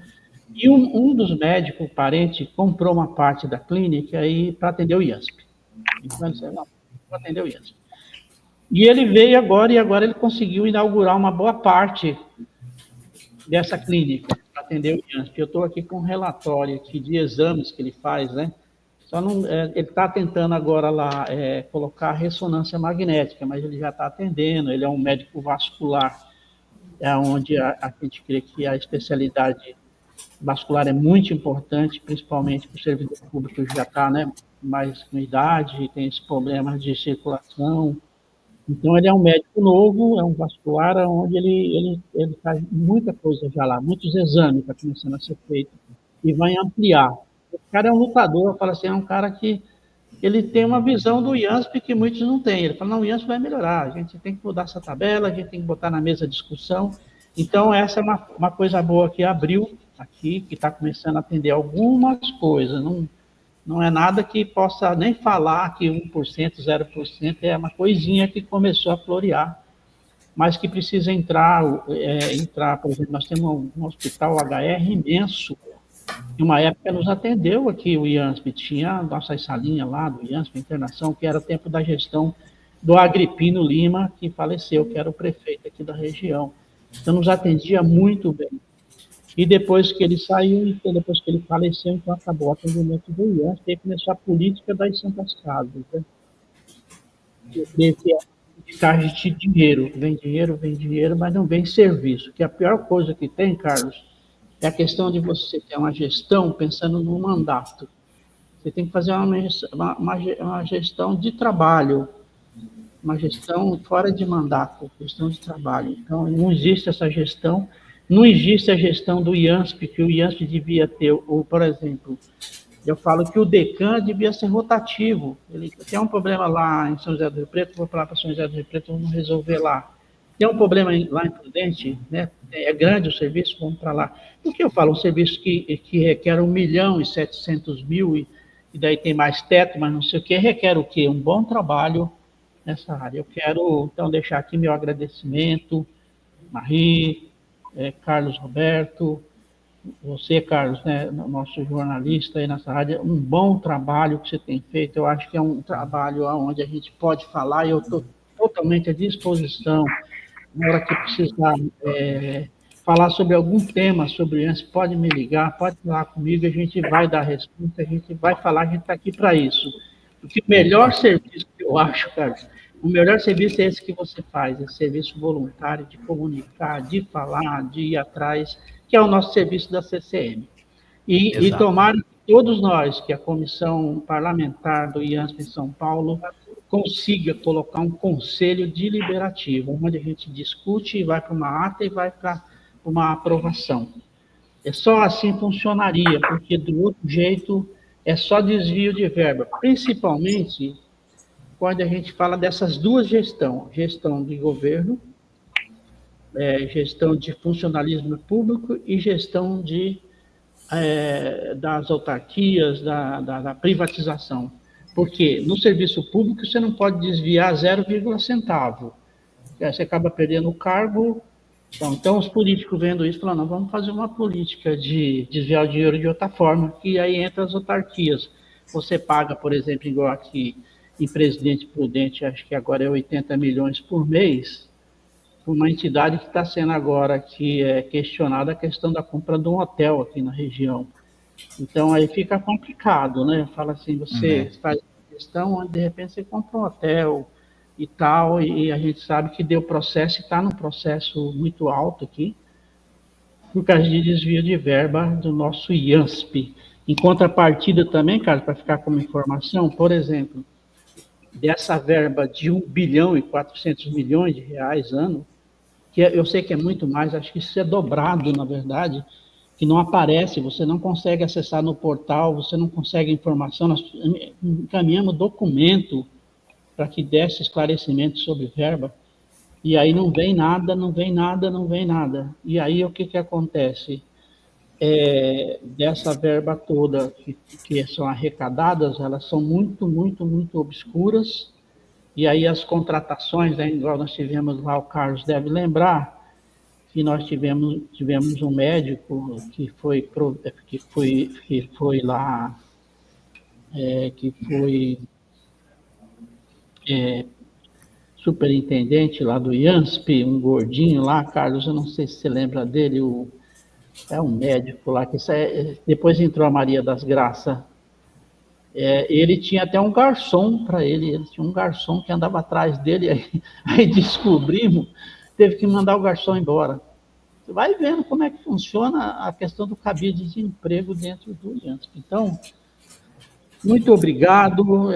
E um dos médicos, parente, comprou uma parte da clínica para atender o IASP. Então ele disse, não, vou atender o IASP. E ele veio agora, e agora ele conseguiu inaugurar uma boa parte dessa clínica para atender o IASP. Eu estou aqui com um relatório aqui de exames que ele faz, né? Só não, ele está tentando agora lá colocar ressonância magnética, mas ele já está atendendo, ele é um médico vascular, onde a gente crê que a especialidade vascular é muito importante, principalmente para o servidor público que já está, né, mais com idade, tem esses problemas de circulação. Então, ele é um médico novo, é um vascular, onde ele faz muita coisa já lá, muitos exames está começando a ser feito, e vai ampliar. O cara é um lutador, eu falo assim, é um cara que ele tem uma visão do IANSP que muitos não têm. Ele fala, não, o IANSP vai melhorar, a gente tem que mudar essa tabela, a gente tem que botar na mesa a discussão. Então, essa é uma coisa boa que abriu aqui, que está começando a atender algumas coisas, não é nada que possa nem falar que 1%, 0%, é uma coisinha que começou a florear, mas que precisa entrar, por exemplo, nós temos um hospital HR imenso, em uma época nos atendeu aqui o IANSP, tinha a nossa salinha lá do IANSP, internação, que era o tempo da gestão do Agripino Lima, que faleceu, que era o prefeito aqui da região. Então, nos atendia muito bem. E depois que ele saiu, então, depois que ele faleceu, então acabou o atendimento do IANSP, e aí começou a política das Santas Casas. Né? Que é descarga de dinheiro, vem dinheiro, mas não vem serviço, que a pior coisa que tem, Carlos, é a questão de você ter uma gestão pensando no mandato. Você tem que fazer uma gestão de trabalho, uma gestão fora de mandato, gestão de trabalho. Então, não existe essa gestão, não existe a gestão do IANSP, que o IANSP devia ter, ou, por exemplo, eu falo que o DECAN devia ser rotativo. Ele tem um problema lá em São José do Rio Preto, vou falar para São José do Rio Preto, vamos resolver lá. Tem um problema lá em Prudente, né? É grande o serviço, vamos para lá. Por que eu falo um serviço que requer 1.700.000 e daí tem mais teto, mas não sei o que, requer o quê? Um bom trabalho nessa área. Eu quero, então, deixar aqui meu agradecimento, Marie, Carlos Roberto, você, Carlos, né, nosso jornalista aí nessa área, um bom trabalho que você tem feito. Eu acho que é um trabalho onde a gente pode falar, e eu estou totalmente à disposição, na hora que precisar falar sobre algum tema sobre isso, pode me ligar, pode falar comigo, a gente vai dar resposta, a gente vai falar, a gente está aqui para isso. Porque o melhor serviço que eu acho, Carlos, o melhor serviço é esse que você faz, esse serviço voluntário de comunicar, de falar, de ir atrás, que é o nosso serviço da CCM. E tomara que todos nós, que a Comissão Parlamentar do IANSP em São Paulo, consiga colocar um conselho deliberativo, onde a gente discute e vai para uma ata e vai para uma aprovação. É só assim funcionaria, porque do outro jeito é só desvio de verba, principalmente quando a gente fala dessas duas gestões, gestão de governo, gestão de funcionalismo público e gestão das autarquias, da privatização. Porque no serviço público você não pode desviar 0,1 centavo. Você acaba perdendo o cargo. Então os políticos vendo isso, falam, não, vamos fazer uma política de desviar o dinheiro de outra forma, que aí entra as autarquias. Você paga, por exemplo, igual aqui em Presidente Prudente, acho que agora é 80 milhões por mês, por uma entidade que está sendo agora aqui questionada a questão da compra de um hotel aqui na região. Então, aí fica complicado, né? Fala assim, você faz uma questão onde, de repente, você compra um hotel e tal, e a gente sabe que deu processo, e está num processo muito alto aqui. por causa de desvio de verba do nosso IANSP. Em contrapartida também, Carlos, para ficar como informação, por exemplo, dessa verba de 1 bilhão e 400 milhões de reais ano, que eu sei que é muito mais, acho que isso é dobrado, na verdade, que não aparece, você não consegue acessar no portal, você não consegue informação, nós encaminhamos documento para que desse esclarecimento sobre verba, e aí não vem nada, não vem nada, não vem nada. E aí o que acontece? Dessa verba toda que são arrecadadas, elas são muito, muito, muito obscuras, e aí as contratações, né, igual nós tivemos lá, o Carlos deve lembrar, que nós tivemos um médico que foi lá, que foi superintendente lá do IANSP, um gordinho lá, Carlos, eu não sei se você lembra dele, é um médico lá, que depois entrou a Maria das Graças. Ele tinha até um garçom para ele tinha um garçom que andava atrás dele, aí descobrimos, teve que mandar o garçom embora. Você vai vendo como é que funciona a questão do cabide de emprego dentro do IANSP. Então, muito obrigado.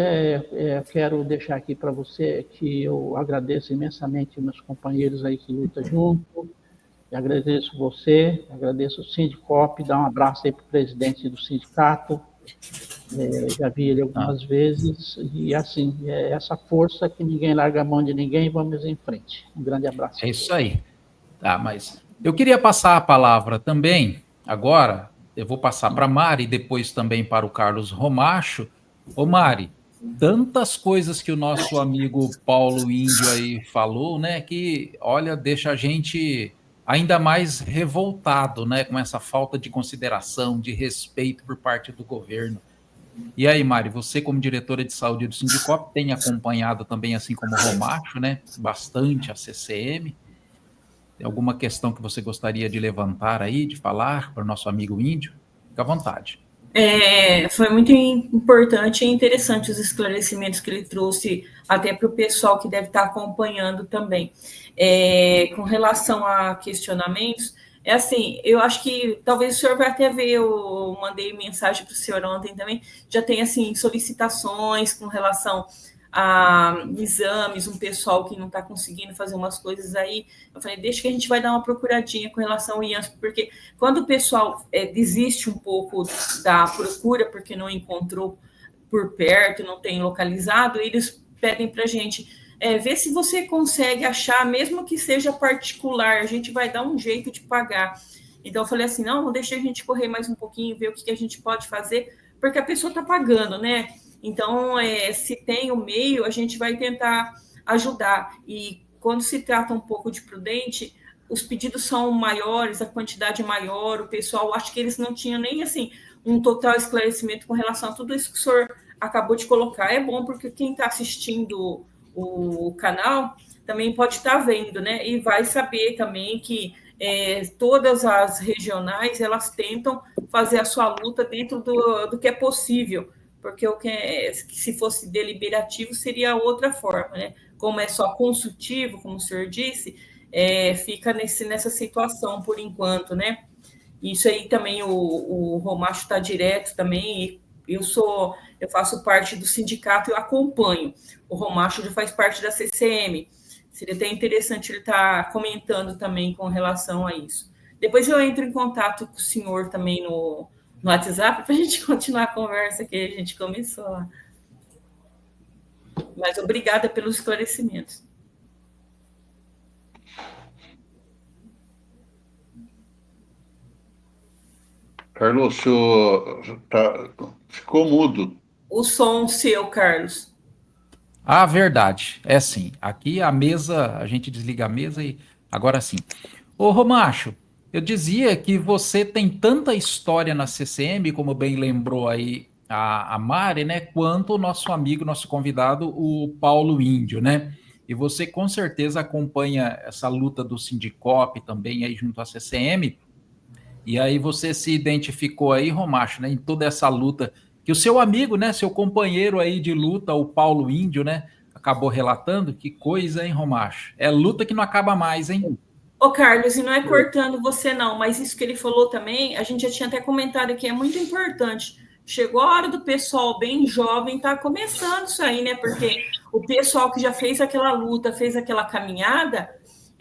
Quero deixar aqui para você que eu agradeço imensamente meus companheiros aí que lutam junto. Agradeço você, agradeço o Sindicop, dar um abraço aí para o presidente do sindicato. Já vi ele algumas vezes, e assim, essa força que ninguém larga a mão de ninguém, vamos em frente. Um grande abraço. É isso aí. Tá, mas eu queria passar a palavra também, agora, eu vou passar para a Mari, e depois também para o Carlos Romacho. Ô Mari, tantas coisas que o nosso amigo Paulo Índio aí falou, né, que, olha, deixa a gente ainda mais revoltado, né, com essa falta de consideração, de respeito por parte do governo. E aí, Mari, você como diretora de saúde do Sindicop tem acompanhado também, assim como o Romacho, né, bastante a CCM. Tem alguma questão que você gostaria de levantar aí, de falar para o nosso amigo Índio? Fica à vontade. Foi muito importante e interessante os esclarecimentos que ele trouxe, até para o pessoal que deve estar acompanhando também. Com relação a questionamentos, assim, eu acho que talvez o senhor vai até ver, eu mandei mensagem para o senhor ontem também, já tem, assim, solicitações com relação a exames, um pessoal que não está conseguindo fazer umas coisas aí. Eu falei, deixa que a gente vai dar uma procuradinha com relação ao IANSP, porque quando o pessoal desiste um pouco da procura, porque não encontrou por perto, não tem localizado, eles pedem para a gente ver se você consegue achar, mesmo que seja particular, a gente vai dar um jeito de pagar. Então, eu falei assim, não, deixa a gente correr mais um pouquinho, ver o que a gente pode fazer, porque a pessoa está pagando, né? Então, se tem o meio, a gente vai tentar ajudar. E quando se trata um pouco de prudente, os pedidos são maiores, a quantidade é maior, o pessoal, acho que eles não tinham nem, assim, um total esclarecimento com relação a tudo isso que o senhor acabou de colocar. É bom porque quem está assistindo o canal também pode estar vendo, né? E vai saber também que todas as regionais, elas tentam fazer a sua luta dentro do que é possível, porque se fosse deliberativo seria outra forma, né? Como é só consultivo, como o senhor disse, fica nessa situação por enquanto, né? Isso aí também o Romacho está direto também. Eu faço parte do sindicato e eu acompanho. O Romacho já faz parte da CCM. Seria até interessante ele estar comentando também com relação a isso. Depois eu entro em contato com o senhor também no WhatsApp para a gente continuar a conversa que a gente começou lá. Mas obrigada pelos esclarecimentos. Carlos, o senhor ficou mudo. O som seu, Carlos. Ah, verdade. É assim, aqui a mesa, a gente desliga a mesa e agora sim. Ô, Romacho, eu dizia que você tem tanta história na CCM, como bem lembrou aí a Mari, né, quanto o nosso amigo, nosso convidado, o Paulo Índio, né? E você com certeza acompanha essa luta do Sindicop também aí junto à CCM. E aí você se identificou aí, Romacho, né, em toda essa luta que o seu amigo, né, seu companheiro aí de luta, o Paulo Índio, né, acabou relatando. Que coisa, hein, Romacho? É luta que não acaba mais, hein? Ô, Carlos, e não é cortando você não, mas isso que ele falou também, a gente já tinha até comentado aqui, é muito importante. Chegou a hora do pessoal bem jovem tá começando isso aí, né? Porque o pessoal que já fez aquela luta, fez aquela caminhada,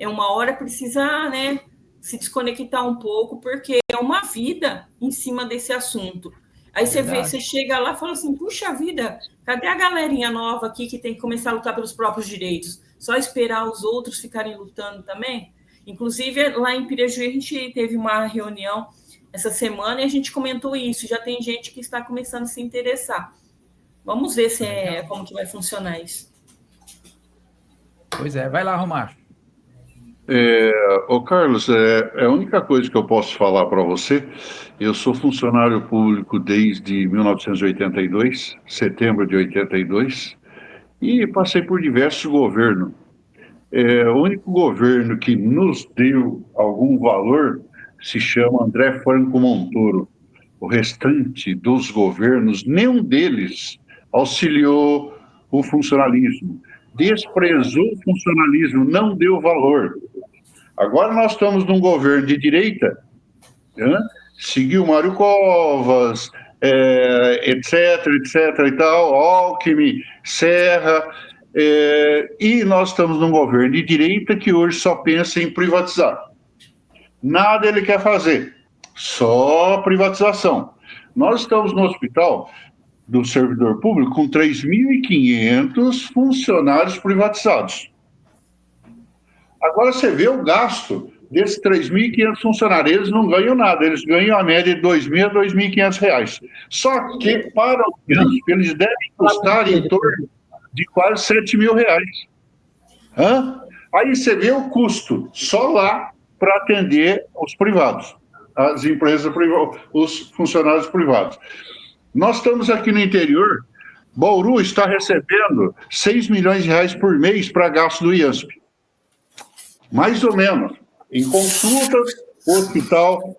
uma hora precisa, né, se desconectar um pouco, porque é uma vida em cima desse assunto. Aí você chega lá e fala assim, puxa vida, cadê a galerinha nova aqui que tem que começar a lutar pelos próprios direitos? Só esperar os outros ficarem lutando também? Inclusive, lá em Pirajuí, a gente teve uma reunião essa semana e a gente comentou isso. Já tem gente que está começando a se interessar. Vamos ver como que vai funcionar isso. Pois é, vai lá, Romário. Carlos, a única coisa que eu posso falar para você, eu sou funcionário público desde 1982, setembro de 82, e passei por diversos governos. O único governo que nos deu algum valor se chama André Franco Montoro. O restante dos governos, nenhum deles auxiliou o funcionalismo, desprezou o funcionalismo, não deu valor. Agora nós estamos num governo de direita, né? Seguiu Mário Covas, etc, etc e tal, Alckmin, Serra, e nós estamos num governo de direita que hoje só pensa em privatizar. Nada ele quer fazer, só privatização. Nós estamos no hospital do servidor público com 3.500 funcionários privatizados. Agora você vê o gasto desses 3.500 funcionários, eles não ganham nada, eles ganham a média de R$2.000 a R$2.500. Só que para o IANSP, eles devem custar em torno de quase R$7.000. Aí você vê o custo só lá para atender os privados, as empresas privadas, os funcionários privados. Nós estamos aqui no interior, Bauru está recebendo R$6 milhões por mês para gasto do IANSP. Mais ou menos. Em consultas, o hospital,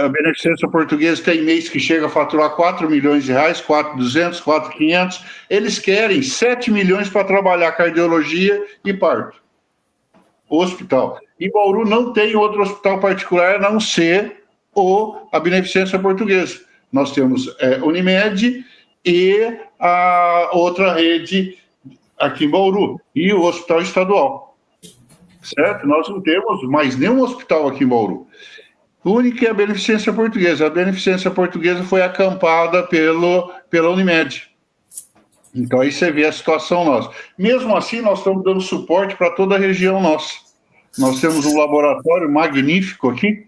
a Beneficência Portuguesa tem mês que chega a faturar R$4 milhões, R$4.200, R$4.500. Eles querem R$7 milhões para trabalhar cardiologia e parto. O hospital. Em Bauru não tem outro hospital particular a não ser a Beneficência Portuguesa. Nós temos Unimed e a outra rede aqui em Bauru, e o Hospital Estadual. Certo? Nós não temos mais nenhum hospital aqui em Bauru. O único é a Beneficência Portuguesa. A Beneficência Portuguesa foi acampada pela Unimed. Então, aí você vê a situação nossa. Mesmo assim, nós estamos dando suporte para toda a região nossa. Nós temos um laboratório magnífico aqui,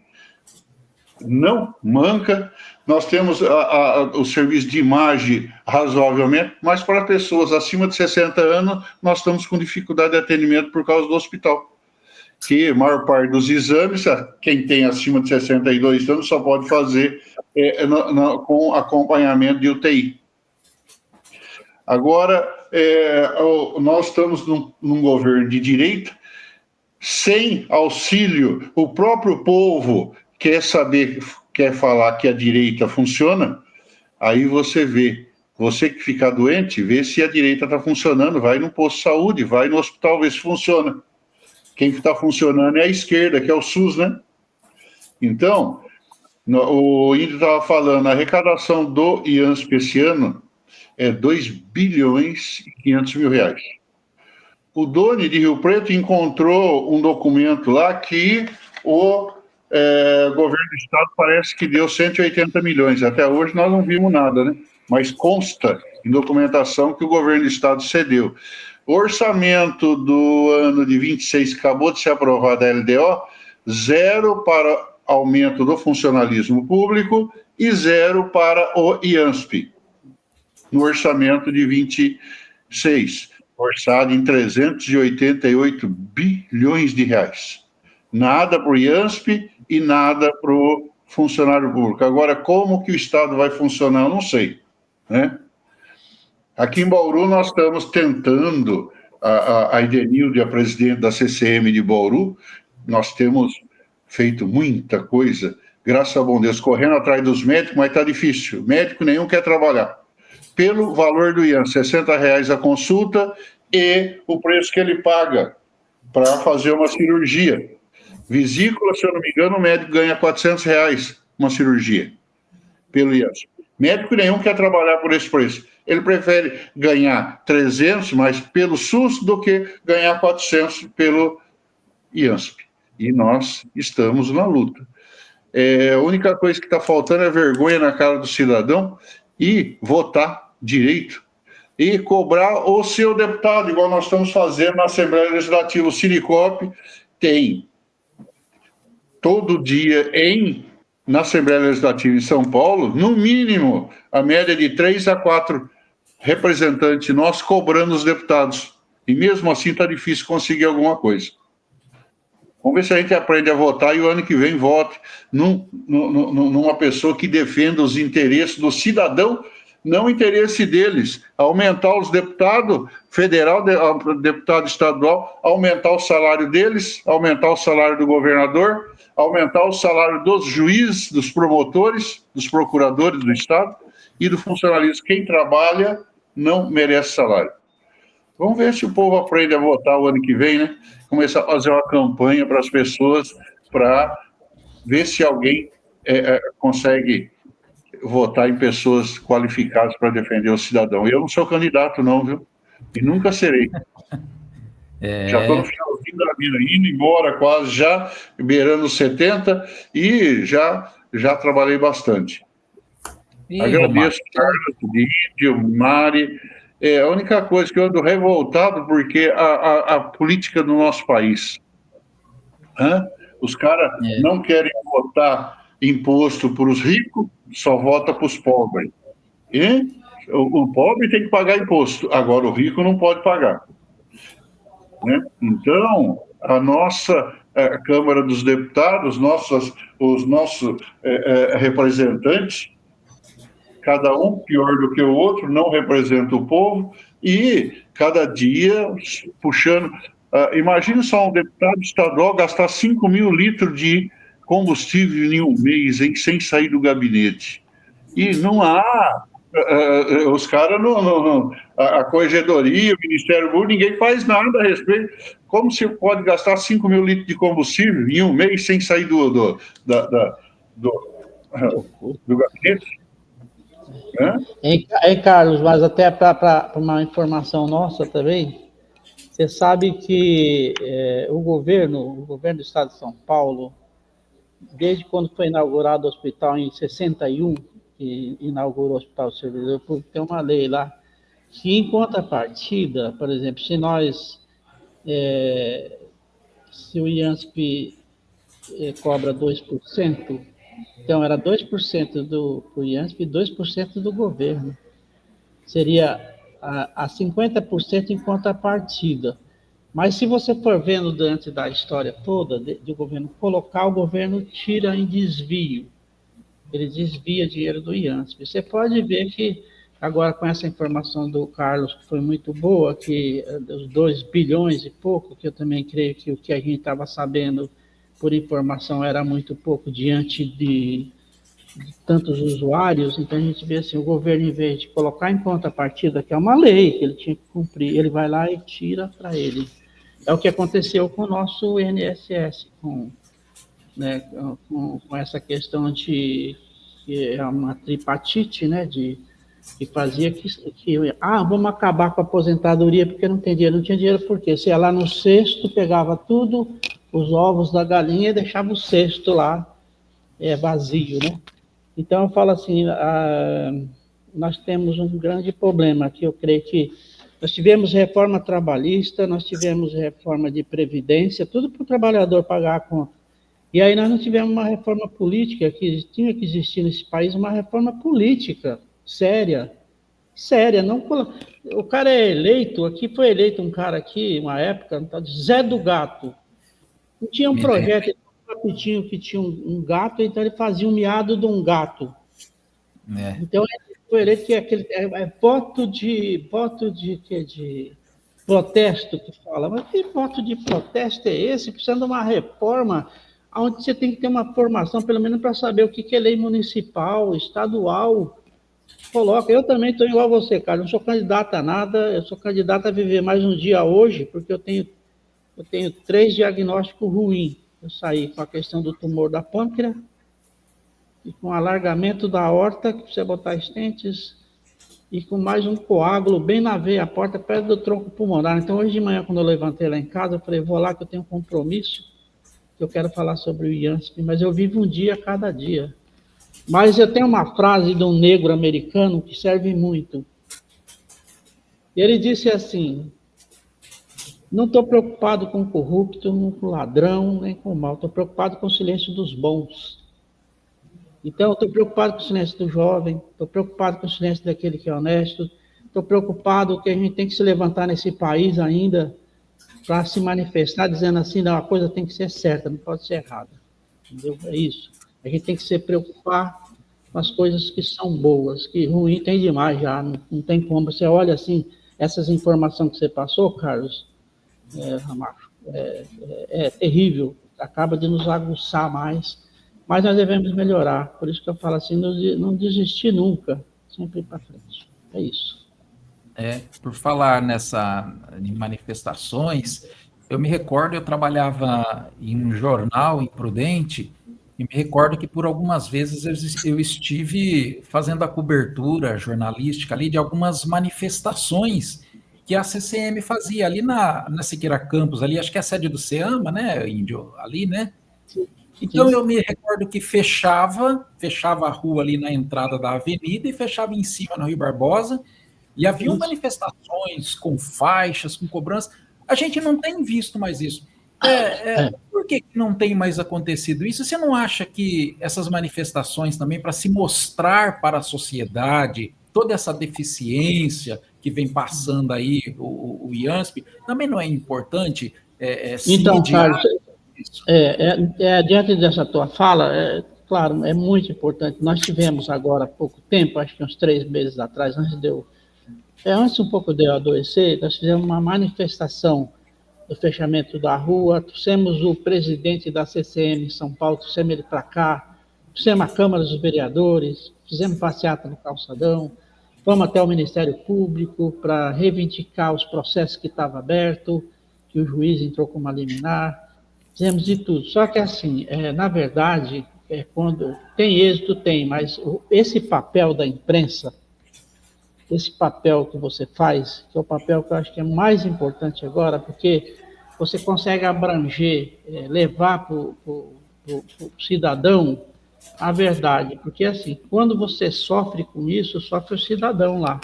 não manca. Nós temos o serviço de imagem razoavelmente, mas para pessoas acima de 60 anos, nós estamos com dificuldade de atendimento por causa do hospital. Que a maior parte dos exames, quem tem acima de 62 anos só pode fazer com acompanhamento de UTI. Agora, nós estamos num governo de direita, sem auxílio, o próprio povo quer falar que a direita funciona, aí você vê, você que fica doente, vê se a direita está funcionando, vai no posto de saúde, vai no hospital, vê se funciona. Quem está funcionando é a esquerda, que é o SUS, né? Então, o Índio estava falando, a arrecadação do IANSP esse ano é R$2 bilhões e 500 mil. O Doni de Rio Preto encontrou um documento lá que o governo do estado parece que deu 180 milhões. Até hoje nós não vimos nada, né? Mas consta em documentação que o governo do estado cedeu. O orçamento do ano de 26 que acabou de ser aprovado da LDO, 0 para aumento do funcionalismo público e 0 para o IANSP, no orçamento de 26, orçado em 388 bilhões de reais. Nada para o IANSP e nada para o funcionário público. Agora, como que o Estado vai funcionar, eu não sei, né? Aqui em Bauru, nós estamos tentando, a Edenilde, a presidente da CCM de Bauru, nós temos feito muita coisa, graças a bom Deus, correndo atrás dos médicos, mas está difícil. Médico nenhum quer trabalhar. Pelo valor do IAN, R$60 a consulta e o preço que ele paga para fazer uma cirurgia. Vesícula, se eu não me engano, o médico ganha R$ 400 uma cirurgia pelo IANSP. Médico nenhum quer trabalhar por esse preço. Ele prefere ganhar 300, mas pelo SUS, do que ganhar 400 pelo IANSP. E nós estamos na luta. A única coisa que está faltando é vergonha na cara do cidadão e votar direito e cobrar o seu deputado, igual nós estamos fazendo na Assembleia Legislativa. O Sindicope tem todo dia na Assembleia Legislativa em São Paulo, no mínimo, a média de 3 a 4 representantes nossos cobrando os deputados. E mesmo assim está difícil conseguir alguma coisa. Vamos ver se a gente aprende a votar e o ano que vem vote numa pessoa que defenda os interesses do cidadão, não o interesse deles. Aumentar os deputados federal, deputado estadual, aumentar o salário deles, aumentar o salário do governador, aumentar o salário dos juízes, dos promotores, dos procuradores do Estado e do funcionalismo. Quem trabalha não merece salário. Vamos ver se o povo aprende a votar o ano que vem, né? Começar a fazer uma campanha para as pessoas, para ver se alguém consegue votar em pessoas qualificadas para defender o cidadão. Eu não sou candidato, não, viu? E nunca serei. Já estou no finalzinho da vida, indo embora quase já, beirando 70, e já trabalhei bastante. Agradeço, Carlos, Lídio, Mari. A única coisa que eu ando revoltado, porque a política do nosso país, os caras não querem votar imposto para os ricos, só vota para os pobres. E o pobre tem que pagar imposto, agora o rico não pode pagar. Né? Então, a nossa Câmara dos Deputados, os nossos representantes, cada um pior do que o outro, não representa o povo, e cada dia puxando... imagina só um deputado estadual gastar 5 mil litros de combustível em um mês, hein, sem sair do gabinete. E não há... os caras, a Corregedoria, o Ministério Público, ninguém faz nada a respeito. Como se pode gastar 5 mil litros de combustível em um mês sem sair do gabinete? Carlos, mas até para uma informação nossa também, você sabe que o governo do Estado de São Paulo, desde quando foi inaugurado o hospital em 61, que inaugurou o Hospital do Servidor Público, tem uma lei lá que, em contrapartida, por exemplo, se o IANSP cobra 2%, então era 2% do IANSP e 2% do governo. Seria a 50% em contrapartida. Mas se você for vendo diante da história toda do governo colocar, o governo tira em desvio. Ele desvia dinheiro do IANSP. Você pode ver que, agora com essa informação do Carlos, que foi muito boa, que os 2 bilhões e pouco, que eu também creio que o que a gente estava sabendo por informação era muito pouco diante de tantos usuários, então a gente vê assim, o governo, em vez de colocar em contrapartida, que é uma lei que ele tinha que cumprir, ele vai lá e tira para ele. É o que aconteceu com o nosso INSS, com essa questão de que é uma tripatite, né, que fazia que vamos acabar com a aposentadoria porque não tem dinheiro. Não tinha dinheiro por quê? Você ia lá no cesto, pegava tudo, os ovos da galinha e deixava o cesto lá vazio, né? Então, eu falo assim, nós temos um grande problema aqui, eu creio que nós tivemos reforma trabalhista, nós tivemos reforma de previdência, tudo para o trabalhador pagar a conta. E aí nós não tivemos uma reforma política, que tinha que existir nesse país uma reforma política séria, não... O cara é eleito, aqui foi eleito um cara aqui, uma época, Zé do Gato. Não tinha um projeto, Capitinho, que tinha um gato, então ele fazia um miado de um gato. Então ele foi eleito que voto de protesto que fala. Mas que voto de protesto é esse? Precisa de uma reforma onde você tem que ter uma formação, pelo menos para saber o que é lei municipal, estadual. Coloca. Eu também estou igual a você, cara. Não sou candidato a nada, eu sou candidato a viver mais um dia hoje, porque eu tenho 3 diagnósticos ruins. Eu saí com a questão do tumor da pâncreas e com alargamento da aorta, que precisa botar estentes, e com mais um coágulo bem na veia, a porta perto do tronco pulmonar. Então, hoje de manhã, quando eu levantei lá em casa, eu falei, vou lá que eu tenho um compromisso, que eu quero falar sobre o IANSP, mas eu vivo um dia a cada dia. Mas eu tenho uma frase de um negro americano que serve muito. Ele disse assim, não estou preocupado com o corrupto, nem com o ladrão, nem com o mal, estou preocupado com o silêncio dos bons. Então, estou preocupado com o silêncio do jovem, estou preocupado com o silêncio daquele que é honesto, estou preocupado que a gente tem que se levantar nesse país ainda para se manifestar, dizendo assim, não, a coisa tem que ser certa, não pode ser errada. Entendeu? É isso. A gente tem que se preocupar com as coisas que são boas, que ruim tem demais já, não tem como. Você olha assim, essas informações que você passou, Carlos, Ramalho, é terrível, acaba de nos aguçar mais, mas nós devemos melhorar. Por isso que eu falo assim, não desistir nunca, sempre ir para frente. É isso. Por falar em manifestações, eu me recordo, eu trabalhava em um jornal em Prudente, e me recordo que por algumas vezes eu estive fazendo a cobertura jornalística ali de algumas manifestações que a CCM fazia ali na Siqueira Campos, ali, acho que é a sede do SEAMA, né, Índio, ali, né? Então eu me recordo que fechava a rua ali na entrada da avenida e fechava em cima no Rio Barbosa, e haviam manifestações com faixas, com cobrança. A gente não tem visto mais isso. Por que não tem mais acontecido isso? Você não acha que essas manifestações também, para se mostrar para a sociedade toda essa deficiência que vem passando aí o IANSP, também não é importante Então, Carlos, diante dessa tua fala, claro, é muito importante. Nós tivemos agora há pouco tempo, acho que uns 3 meses atrás, antes um pouco de eu adoecer, nós fizemos uma manifestação do fechamento da rua, trouxemos o presidente da CCM em São Paulo, trouxemos ele para cá, trouxemos a Câmara dos Vereadores, fizemos passeata no Calçadão, fomos até o Ministério Público para reivindicar os processos que estavam abertos, que o juiz entrou com uma liminar, fizemos de tudo. Só que assim, na verdade, quando tem êxito, tem, mas esse papel da imprensa, esse papel que você faz, que é o papel que eu acho que é mais importante agora, porque você consegue abranger, levar para o cidadão a verdade. Porque, assim, quando você sofre com isso, sofre o cidadão lá.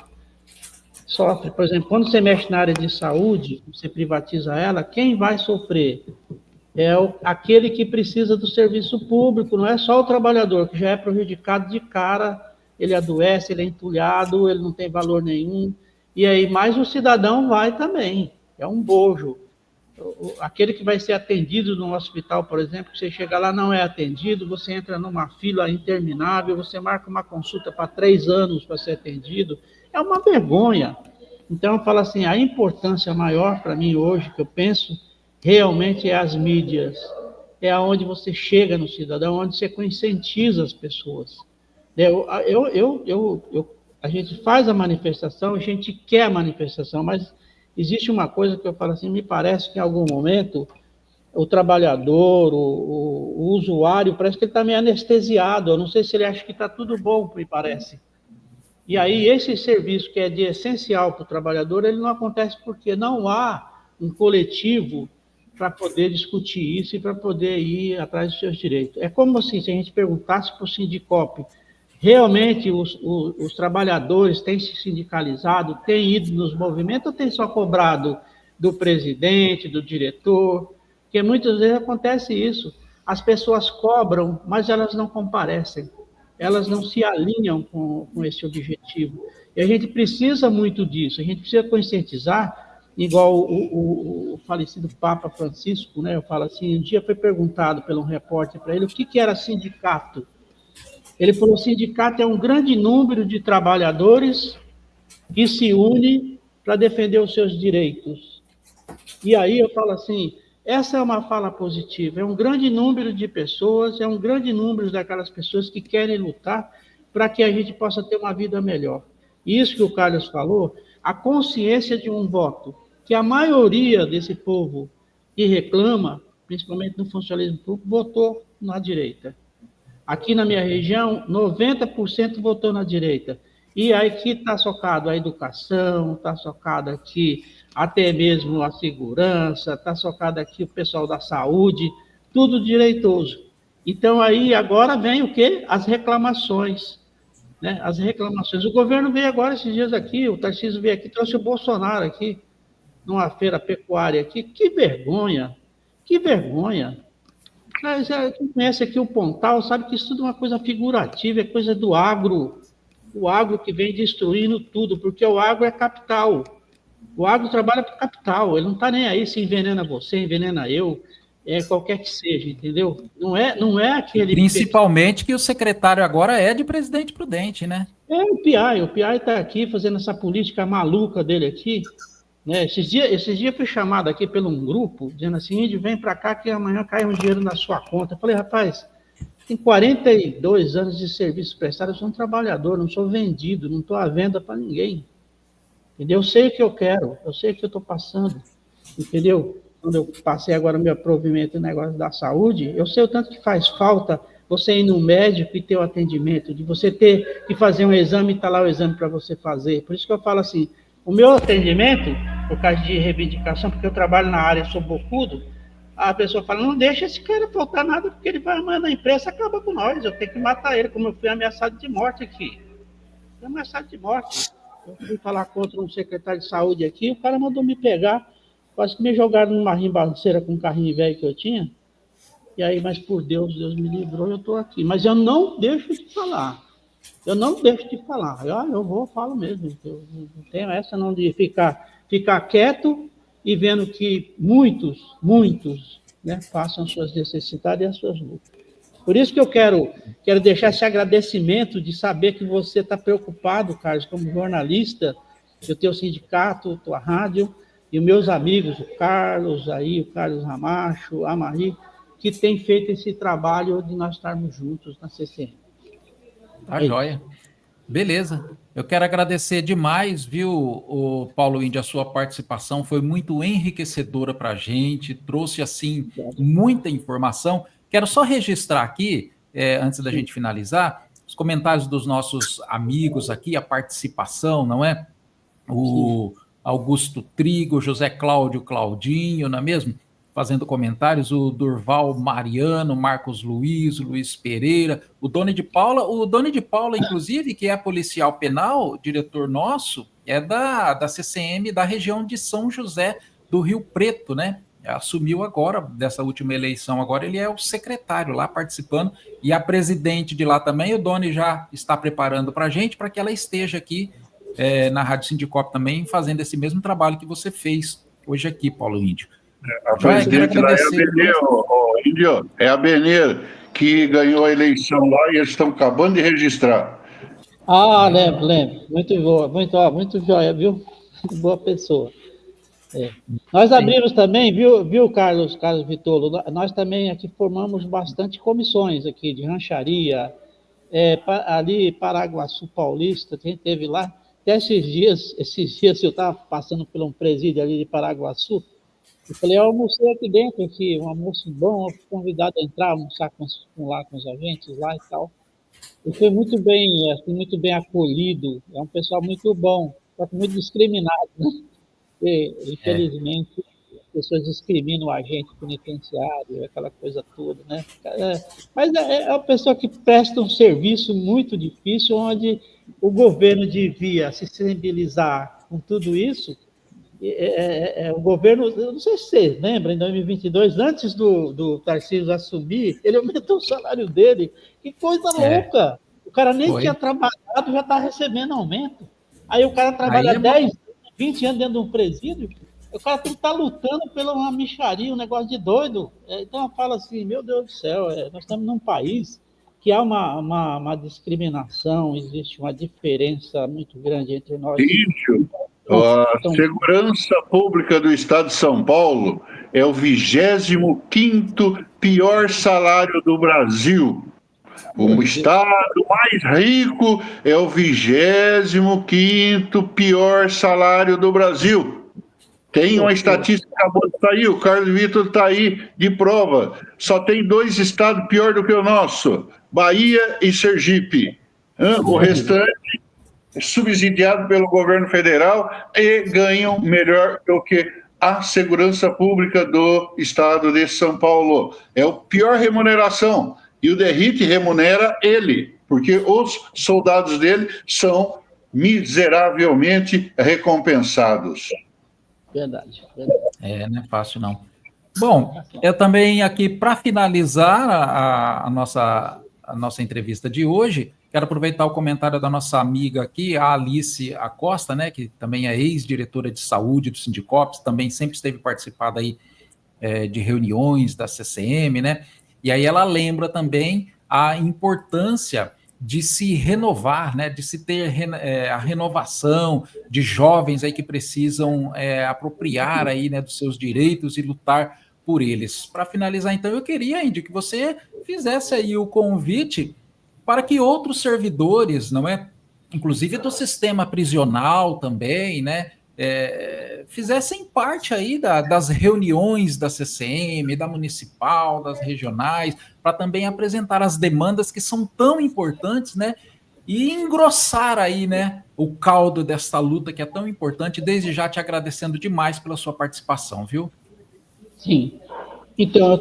Sofre, por exemplo, quando você mexe na área de saúde, você privatiza ela, quem vai sofrer? Aquele que precisa do serviço público, não é só o trabalhador, que já é prejudicado de cara, ele adoece, ele é entulhado, ele não tem valor nenhum, e aí mais o cidadão vai também, é um bojo. Aquele que vai ser atendido no hospital, por exemplo, que você chega lá, não é atendido, você entra numa fila interminável, você marca uma consulta para 3 anos para ser atendido, é uma vergonha. Então, eu falo assim, a importância maior para mim hoje, que eu penso, realmente é as mídias, é aonde você chega no cidadão, onde você conscientiza as pessoas. A gente faz a manifestação, a gente quer a manifestação, mas existe uma coisa que eu falo assim, me parece que em algum momento o trabalhador, o usuário, parece que ele está meio anestesiado, eu não sei se ele acha que está tudo bom, me parece. E aí esse serviço que é de essencial para o trabalhador, ele não acontece porque não há um coletivo para poder discutir isso e para poder ir atrás dos seus direitos. É como assim, se a gente perguntasse para o Sindicop, realmente os trabalhadores têm se sindicalizado, têm ido nos movimentos ou têm só cobrado do presidente, do diretor? Porque muitas vezes acontece isso. As pessoas cobram, mas elas não comparecem. Elas não se alinham com esse objetivo. E a gente precisa muito disso. A gente precisa conscientizar, igual o falecido Papa Francisco, né? Eu falo assim, um dia foi perguntado por um repórter para ele o que era sindicato. Ele falou: sindicato é um grande número de trabalhadores que se une para defender os seus direitos. E aí eu falo assim, essa é uma fala positiva, é um grande número de pessoas, é um grande número daquelas pessoas que querem lutar para que a gente possa ter uma vida melhor. Isso que o Carlos falou, a consciência de um voto, que a maioria desse povo que reclama, principalmente no funcionalismo público, votou na direita. Aqui na minha região, 90% votou na direita. E aqui está socado a educação, está socado aqui até mesmo a segurança, está socado aqui o pessoal da saúde, tudo direitoso. Então, aí agora vem o quê? As reclamações. Né? As reclamações. O governo veio agora esses dias aqui, o Tarcísio veio aqui, trouxe o Bolsonaro aqui, numa feira pecuária aqui. Que vergonha! Que vergonha! Mas, quem conhece aqui o Pontal sabe que isso tudo é uma coisa figurativa, é coisa do agro. O agro que vem destruindo tudo, porque o agro é capital. O agro trabalha para o capital, ele não está nem aí se envenena você, envenena eu, qualquer que seja, entendeu? Não é aquele... Principalmente que o secretário agora é de Presidente Prudente, né? É o PI está aqui fazendo essa política maluca dele aqui, né? Esses dias fui chamado aqui por um grupo, dizendo assim, Índio, vem para cá que amanhã cai um dinheiro na sua conta. Eu falei, rapaz, tem 42 anos de serviço prestado, eu sou um trabalhador, não sou vendido, não estou à venda para ninguém. Entendeu? Eu sei o que eu quero, eu sei o que eu estou passando, entendeu? Quando eu passei agora o meu provimento no negócio da saúde, eu sei o tanto que faz falta você ir no médico e ter o atendimento, de você ter que fazer um exame e está lá o exame para você fazer. Por isso que eu falo assim, o meu atendimento, por causa de reivindicação, porque eu trabalho na área, sou bocudo, a pessoa fala, não deixa esse cara faltar nada, porque ele vai amanhã na imprensa e acaba com nós, eu tenho que matar ele, como eu fui ameaçado de morte aqui. Fui ameaçado de morte. Eu fui falar contra um secretário de saúde aqui, o cara mandou me pegar, quase que me jogaram numa rimbanceira com um carrinho velho que eu tinha, e aí, mas por Deus, Deus me livrou, eu estou aqui. Mas eu não deixo de falar, eu falo mesmo, eu não tenho essa não de ficar quieto e vendo que muitos, né, passam suas necessidades e as suas lutas. Por isso que eu quero deixar esse agradecimento de saber que você está preocupado, Carlos, como jornalista, do teu sindicato, tua rádio, e os meus amigos, o Carlos Ramacho, a Marie, que tem feito esse trabalho de nós estarmos juntos na CCM. Tá joia. Beleza. Eu quero agradecer demais, viu, o Paulo Índio, a sua participação foi muito enriquecedora para a gente, trouxe, assim, muita informação. Quero só registrar aqui, antes da gente finalizar, os comentários dos nossos amigos aqui, a participação, não é? O Augusto Trigo, José Cláudio Claudinho, não é mesmo? Fazendo comentários, o Durval Mariano, Marcos Luiz Pereira, o Doni de Paula, inclusive, que é policial penal, diretor nosso, é da CCM da região de São José do Rio Preto, né? Assumiu agora, dessa última eleição, agora ele é o secretário lá participando, e a presidente de lá também, o Doni já está preparando para a gente, para que ela esteja aqui na Rádio Sindicop também, fazendo esse mesmo trabalho que você fez hoje aqui, Paulo Índio. A presidente lá é a Benê, Índio, é a Benê que ganhou a eleição lá e eles estão acabando de registrar. Ah, lembro. Muito boa, muito joia, viu? Boa pessoa. Nós abrimos também, viu, Carlos Vitolo? Nós também aqui formamos bastante comissões aqui de rancharia, ali Paraguaçu Paulista, quem teve lá. Até esses dias eu estava passando por um presídio ali de Paraguaçu, eu falei, eu almocei aqui dentro, um almoço bom, eu fui convidado a entrar, almoçar com os agentes lá e tal. E foi muito bem acolhido, é um pessoal muito bom, só que muito discriminado, né? E, infelizmente, as pessoas discriminam o agente penitenciário, aquela coisa toda, né? Mas é uma pessoa que presta um serviço muito difícil, onde o governo devia se sensibilizar com tudo isso. O governo, eu não sei se você lembra, em 2022, antes do Tarcísio assumir, ele aumentou o salário dele. Que coisa louca! O cara nem tinha trabalhado, já está recebendo aumento. Aí o cara trabalha 10, 20 anos dentro de um presídio, o cara tem que estar lutando pela uma mixaria, um negócio de doido. Então eu falo assim, meu Deus do céu, nós estamos num país que há uma discriminação, existe uma diferença muito grande entre nós. Isso. A segurança pública do Estado de São Paulo é o 25º pior salário do Brasil. O estado mais rico é o 25º pior salário do Brasil. Tem uma estatística que acabou de sair, o Carlos Vitor está aí de prova. Só tem 2 estados pior do que o nosso, Bahia e Sergipe. O restante é subsidiado pelo governo federal e ganham melhor do que a segurança pública do estado de São Paulo. É a pior remuneração. E o DERIT remunera ele, porque os soldados dele são miseravelmente recompensados. Verdade. Não é fácil, não. Bom, eu também aqui, para finalizar a nossa entrevista de hoje, quero aproveitar o comentário da nossa amiga aqui, a Alice Acosta, né, que também é ex-diretora de saúde do Sindicops, também sempre esteve participando aí de reuniões da CCM, né, e aí ela lembra também a importância de se renovar, né, de se ter a renovação de jovens aí que precisam apropriar aí, né, dos seus direitos e lutar por eles. Para finalizar, então, eu queria, Índio, que você fizesse aí o convite para que outros servidores, não é, inclusive do sistema prisional também, né, fizessem parte aí das reuniões da CCM, da municipal, das regionais, para também apresentar as demandas que são tão importantes, né, e engrossar aí, né, o caldo desta luta que é tão importante, desde já te agradecendo demais pela sua participação, viu? Sim. Então,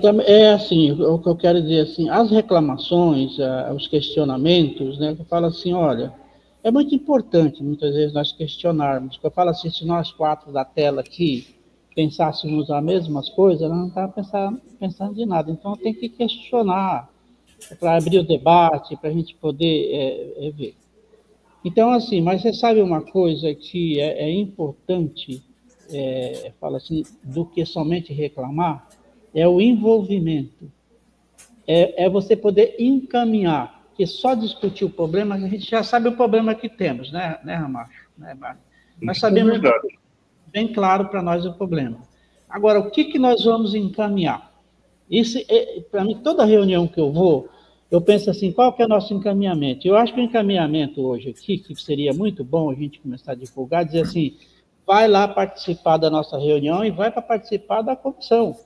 assim, o que eu quero dizer assim, as reclamações, os questionamentos, né, eu falo assim, olha, é muito importante, muitas vezes, nós questionarmos. Eu falo assim, se nós 4 da tela aqui pensássemos as mesmas coisas, nós não estávamos pensando de nada. Então, tem que questionar para abrir o debate, para a gente poder ver. Então, assim, mas você sabe uma coisa que é importante, fala assim, do que somente reclamar? É o envolvimento. É você poder encaminhar, porque só discutir o problema, a gente já sabe o problema que temos, né Ramacho? Nós sabemos bem claro para nós o problema. Agora, o que nós vamos encaminhar? Isso, para mim, toda reunião que eu vou, eu penso assim, qual que é o nosso encaminhamento? Eu acho que o encaminhamento hoje aqui, que seria muito bom a gente começar a divulgar, dizer assim, vai lá participar da nossa reunião e vai para participar da comissão.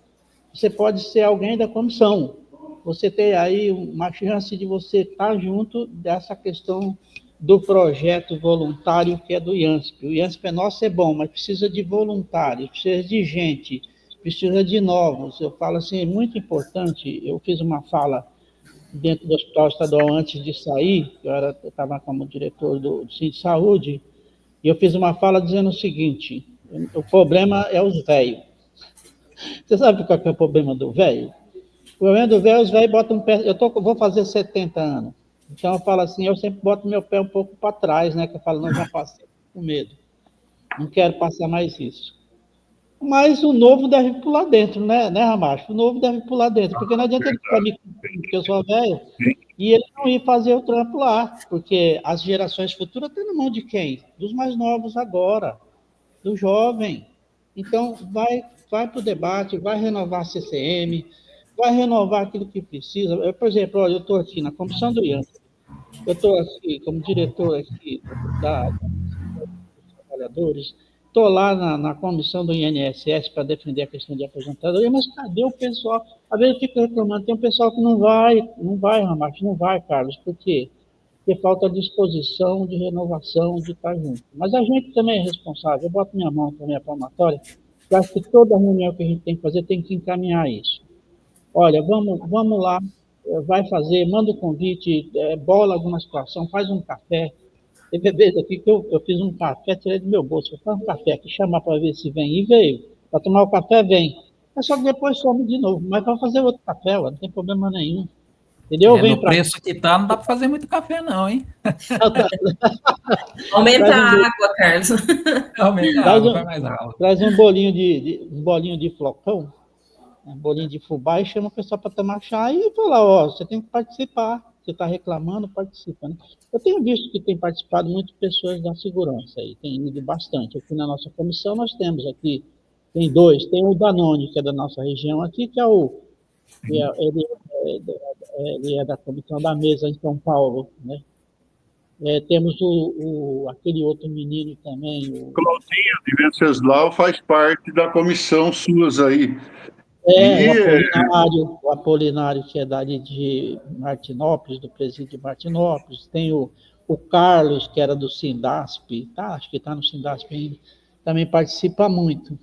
Você pode ser alguém da comissão. Você tem aí uma chance de você estar junto dessa questão do projeto voluntário que é do IANSP. O IANSP é nosso, é bom, mas precisa de voluntários, precisa de gente, precisa de novos. Eu falo assim, é muito importante, eu fiz uma fala dentro do Hospital Estadual antes de sair, eu estava como diretor do Centro de Saúde, e eu fiz uma fala dizendo o seguinte, o problema é os velhos. Você sabe qual que é o problema do velho? O problema do velho, os velhos botam o pé... vou fazer 70 anos. Então, eu falo assim, eu sempre boto meu pé um pouco para trás, né? Que eu falo, não, já passei com medo. Não quero passar mais isso. Mas o novo deve pular dentro, né, Ramacho? O novo deve pular dentro, porque não adianta ele ficar me porque eu sou velho, e ele não ir fazer o trampo lá, porque as gerações futuras estão na mão de quem? Dos mais novos agora, do jovem. Então, vai para o debate, vai renovar a CCM, vai renovar aquilo que precisa. Por exemplo, olha, eu estou aqui na comissão do IANSP, eu estou aqui como diretor aqui dos trabalhadores, estou lá na comissão do INSS para defender a questão de aposentadoria, mas cadê o pessoal? Às vezes eu fico reclamando, tem um pessoal que não vai, Ramacho, não vai, Carlos, por quê? Porque falta disposição de renovação, de estar junto. Mas a gente também é responsável, eu boto minha mão para a minha palmatória, eu acho que toda reunião que a gente tem que fazer tem que encaminhar isso. Olha, vamos lá, vai fazer, manda o convite, bola alguma situação, faz um café. Teve vez aqui que eu fiz um café, tirei do meu bolso, faz um café aqui, chamar para ver se vem, e veio. Para tomar o café, vem. Mas só que depois some de novo, mas vai fazer outro café, não tem problema nenhum. Entendeu? No preço que tá, não dá para fazer muito café não, hein? Aumenta a água, Carlos. Aumenta a água, vai mais água. Traz um bolinho de flocão, um bolinho de fubá, e chama o pessoal para tomar chá e fala, ó, você tem que participar, você está reclamando, participa. Né? Eu tenho visto que tem participado muitas pessoas da segurança aí, tem ido bastante. Aqui na nossa comissão nós temos aqui, tem 2, tem o Danone, que é da nossa região aqui, que é ele é da comissão da mesa em São Paulo, né? Temos aquele outro menino também. Claudinho de Venceslau faz parte da comissão suas aí. O Apolinário, que é dali de Martinópolis, do presídio de Martinópolis. Tem o Carlos, que era do Sindasp, tá? Acho que está no Sindasp ainda, também participa muito.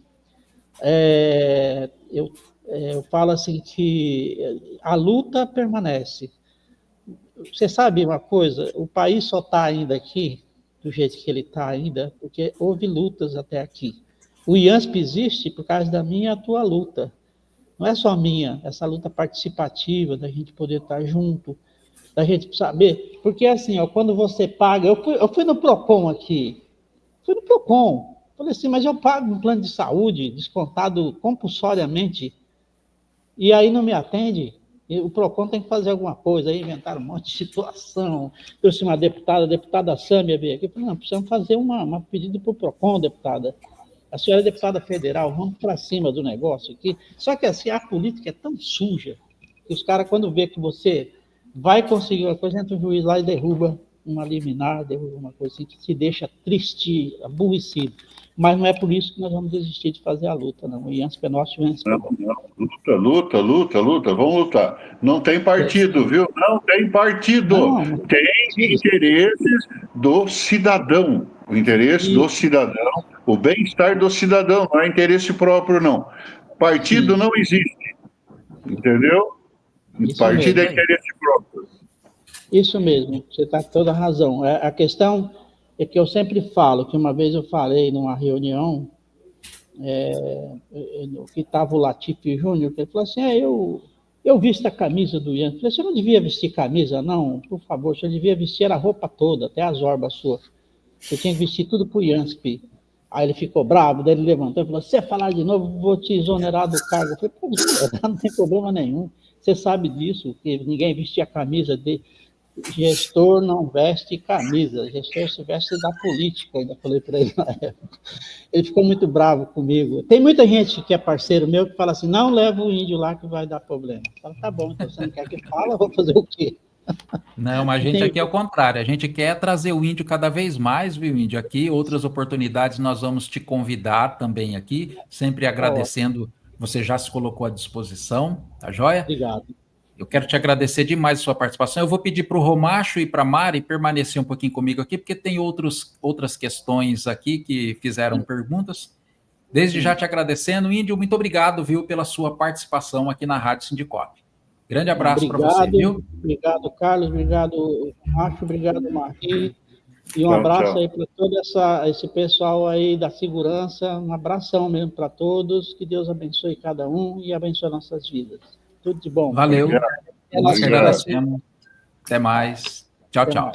Eu falo assim que a luta permanece. Você sabe uma coisa, o país só está ainda aqui, do jeito que ele está ainda, porque houve lutas até aqui. O IANSP existe por causa da minha e a tua luta. Não é só minha, essa luta participativa, da gente poder estar junto, da gente saber. Porque assim, ó, quando você paga... Eu fui no PROCON aqui, falei assim, mas eu pago um plano de saúde descontado compulsoriamente, e aí não me atende. O PROCON tem que fazer alguma coisa, aí inventaram um monte de situação. Trouxe uma deputada, a deputada Sâmia veio aqui, eu falei, não, precisamos fazer uma pedido para o PROCON, deputada. A senhora é deputada federal, vamos para cima do negócio aqui. Só que assim, a política é tão suja, que os caras, quando vê que você vai conseguir uma coisa, entra o juiz lá e derruba uma liminar, derruba uma coisa assim, que se deixa triste, aborrecido. Mas não é por isso que nós vamos desistir de fazer a luta, não. O IANSP é nosso, o IANSP é bom. Luta, vamos lutar. Não tem partido, viu? Não tem partido. Não, tem interesses do cidadão. O interesse do cidadão, o bem-estar do cidadão, não é interesse próprio, não. Partido não existe. Entendeu? Partido é interesse próprio. Isso mesmo, você está com toda a razão. A questão é que eu sempre falo, que uma vez eu falei numa reunião, que estava o Latifi Júnior, que ele falou assim, eu visto a camisa do Ian. Eu falei, você não devia vestir camisa, não? Por favor, você devia vestir a roupa toda, até as orbas suas. Você tinha que vestir tudo para o IANSP. Aí ele ficou bravo, daí ele levantou e falou, se você falar de novo, vou te exonerar do cargo. Eu falei, pô, não tem problema nenhum. Você sabe disso, que ninguém vestia a camisa de gestor não veste camisa, gestor se veste da política, ainda falei para ele na época. Ele ficou muito bravo comigo. Tem muita gente que é parceiro meu que fala assim, não leva o índio lá que vai dar problema. Eu falo, tá bom, então você não quer que fala, eu vou fazer o quê? Não, mas a gente aqui é o contrário, a gente quer trazer o índio cada vez mais, viu, índio? Aqui, outras oportunidades nós vamos te convidar também aqui, sempre agradecendo, você já se colocou à disposição, tá joia? Obrigado. Eu quero te agradecer demais a sua participação. Eu vou pedir para o Romacho e para a Mari permanecer um pouquinho comigo aqui, porque tem outras questões aqui que fizeram perguntas. Desde já te agradecendo, Índio, muito obrigado, viu, pela sua participação aqui na Rádio Sindicop. Grande abraço para você, viu? Obrigado, Carlos, obrigado, Romacho, obrigado, Marquinhos. E um abraço aí para todo esse pessoal aí da segurança, um abração mesmo para todos, que Deus abençoe cada um e abençoe nossas vidas. Tudo de bom. Valeu. Nós agradecemos. Até mais. Tchau, tchau.